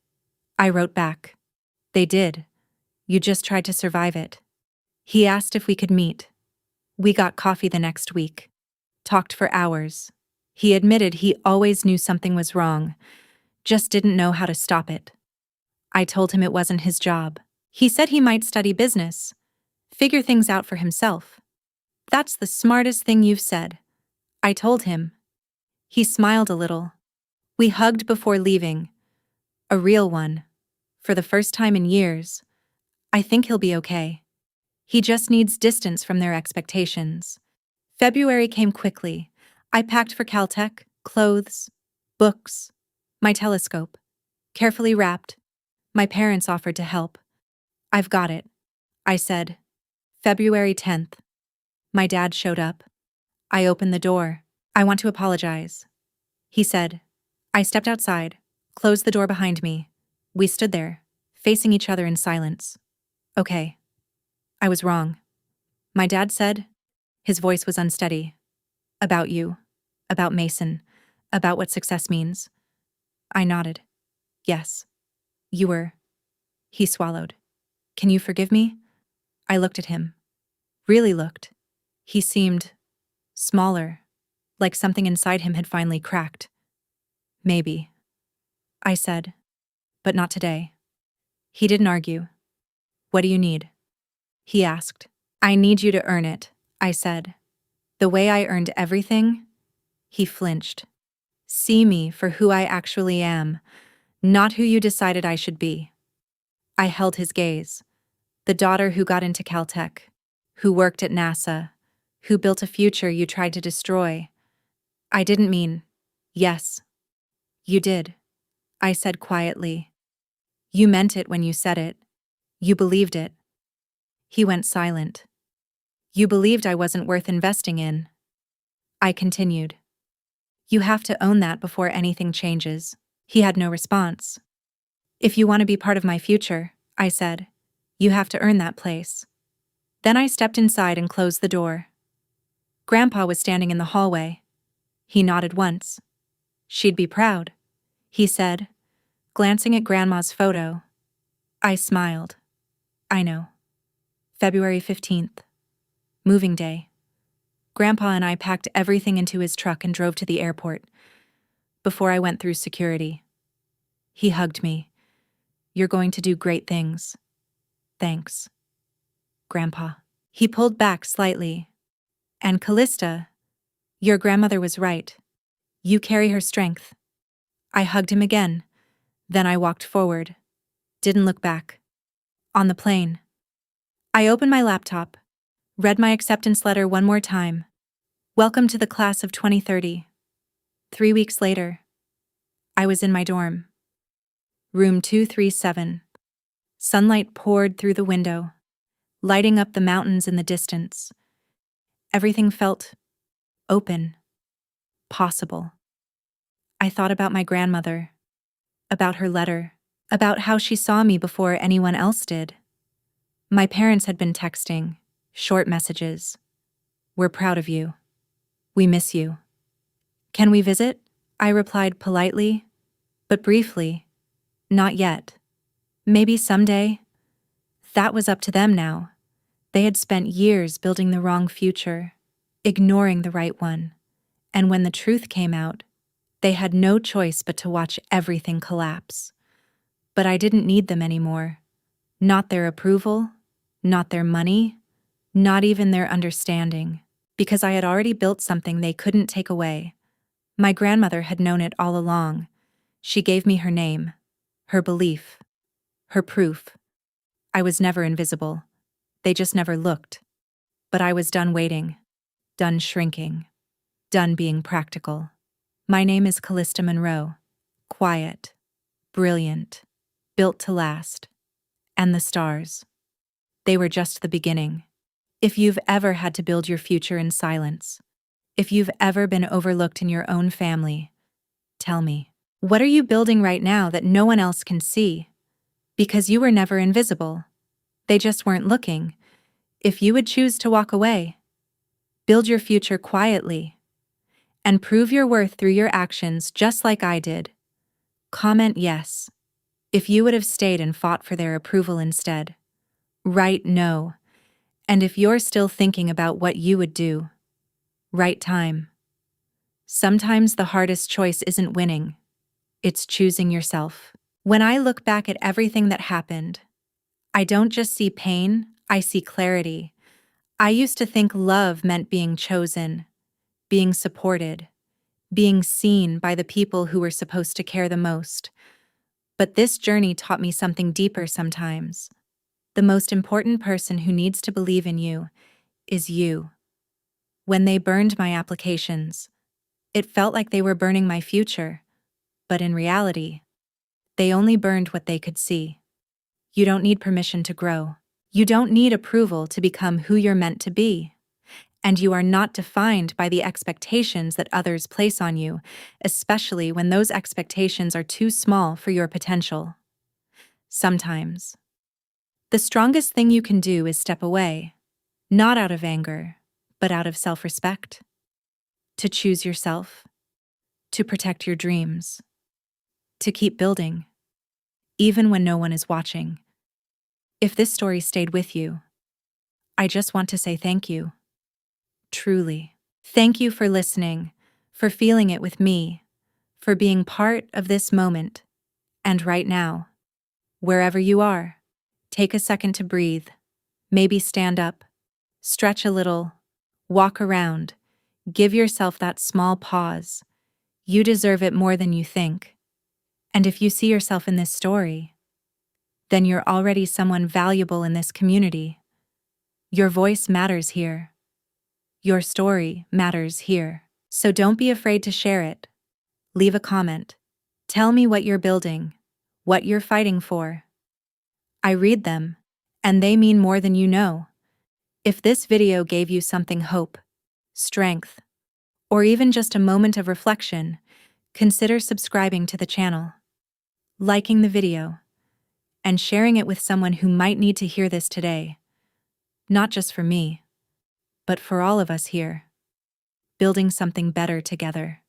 I wrote back. They did. You just tried to survive it. He asked if we could meet. We got coffee the next week. Talked for hours. He admitted he always knew something was wrong, just didn't know how to stop it. I told him it wasn't his job. He said he might study business, figure things out for himself. That's the smartest thing you've said, I told him. He smiled a little. We hugged before leaving. A real one. For the first time in years. I think he'll be okay. He just needs distance from their expectations. February came quickly. I packed for Caltech, clothes, books, my telescope. Carefully wrapped. My parents offered to help. I've got it, I said. February 10th. My dad showed up. I opened the door. I want to apologize, he said. I stepped outside, closed the door behind me. We stood there, facing each other in silence. Okay. I was wrong, my dad said. His voice was unsteady. About you. About Mason. About what success means. I nodded. Yes. You were. He swallowed. Can you forgive me? I looked at him. Really looked. He seemed smaller, like something inside him had finally cracked. Maybe, I said, but not today. He didn't argue. What do you need? He asked. I need you to earn it, I said. The way I earned everything? He flinched. See me for who I actually am, not who you decided I should be. I held his gaze. The daughter who got into Caltech, who worked at NASA, who built a future you tried to destroy. I didn't mean, yes. You did, I said quietly. You meant it when you said it. You believed it. He went silent. You believed I wasn't worth investing in. I continued. You have to own that before anything changes. He had no response. If you want to be part of my future, I said, you have to earn that place. Then I stepped inside and closed the door. Grandpa was standing in the hallway. He nodded once. She'd be proud, he said, glancing at Grandma's photo. I smiled. I know. February 15th. Moving day. Grandpa and I packed everything into his truck and drove to the airport. Before I went through security, he hugged me. You're going to do great things. Thanks, Grandpa. He pulled back slightly. And Callista, your grandmother was right. You carry her strength. I hugged him again. Then I walked forward. Didn't look back. On the plane, I opened my laptop, read my acceptance letter one more time. Welcome to the class of 2030. 3 weeks later, I was in my dorm. Room 237. Sunlight poured through the window, lighting up the mountains in the distance. Everything felt open, possible. I thought about my grandmother, about her letter, about how she saw me before anyone else did. My parents had been texting, short messages. We're proud of you. We miss you. Can we visit? I replied politely, but briefly. Not yet. Maybe someday. That was up to them now. They had spent years building the wrong future, ignoring the right one. And when the truth came out, they had no choice but to watch everything collapse. But I didn't need them anymore. Not their approval, not their money, not even their understanding, because I had already built something they couldn't take away. My grandmother had known it all along. She gave me her name, her belief, her proof. I was never invisible. They just never looked. But I was done waiting, done shrinking, done being practical. My name is Callista Monroe. Quiet, brilliant, built to last. And the stars. They were just the beginning. If you've ever had to build your future in silence, if you've ever been overlooked in your own family, tell me, what are you building right now that no one else can see? Because you were never invisible. They just weren't looking. If you would choose to walk away, build your future quietly, and prove your worth through your actions just like I did. Comment yes. If you would have stayed and fought for their approval instead. Write no. And if you're still thinking about what you would do, write time. Sometimes the hardest choice isn't winning. It's choosing yourself. When I look back at everything that happened, I don't just see pain, I see clarity. I used to think love meant being chosen, being supported, being seen by the people who were supposed to care the most. But this journey taught me something deeper sometimes. The most important person who needs to believe in you is you. When they burned my applications, it felt like they were burning my future, but in reality, they only burned what they could see. You don't need permission to grow. You don't need approval to become who you're meant to be. And you are not defined by the expectations that others place on you, especially when those expectations are too small for your potential. Sometimes, the strongest thing you can do is step away, not out of anger, but out of self-respect. To choose yourself, to protect your dreams, to keep building, even when no one is watching. If this story stayed with you, I just want to say thank you. Truly. Thank you for listening, for feeling it with me, for being part of this moment. And right now, wherever you are, take a second to breathe. Maybe stand up, stretch a little, walk around, give yourself that small pause. You deserve it more than you think. And if you see yourself in this story, then you're already someone valuable in this community. Your voice matters here. Your story matters here. So don't be afraid to share it. Leave a comment. Tell me what you're building, what you're fighting for. I read them, and they mean more than you know. If this video gave you something hope, strength, or even just a moment of reflection, consider subscribing to the channel, liking the video, and sharing it with someone who might need to hear this today. Not just for me, but for all of us here, building something better together.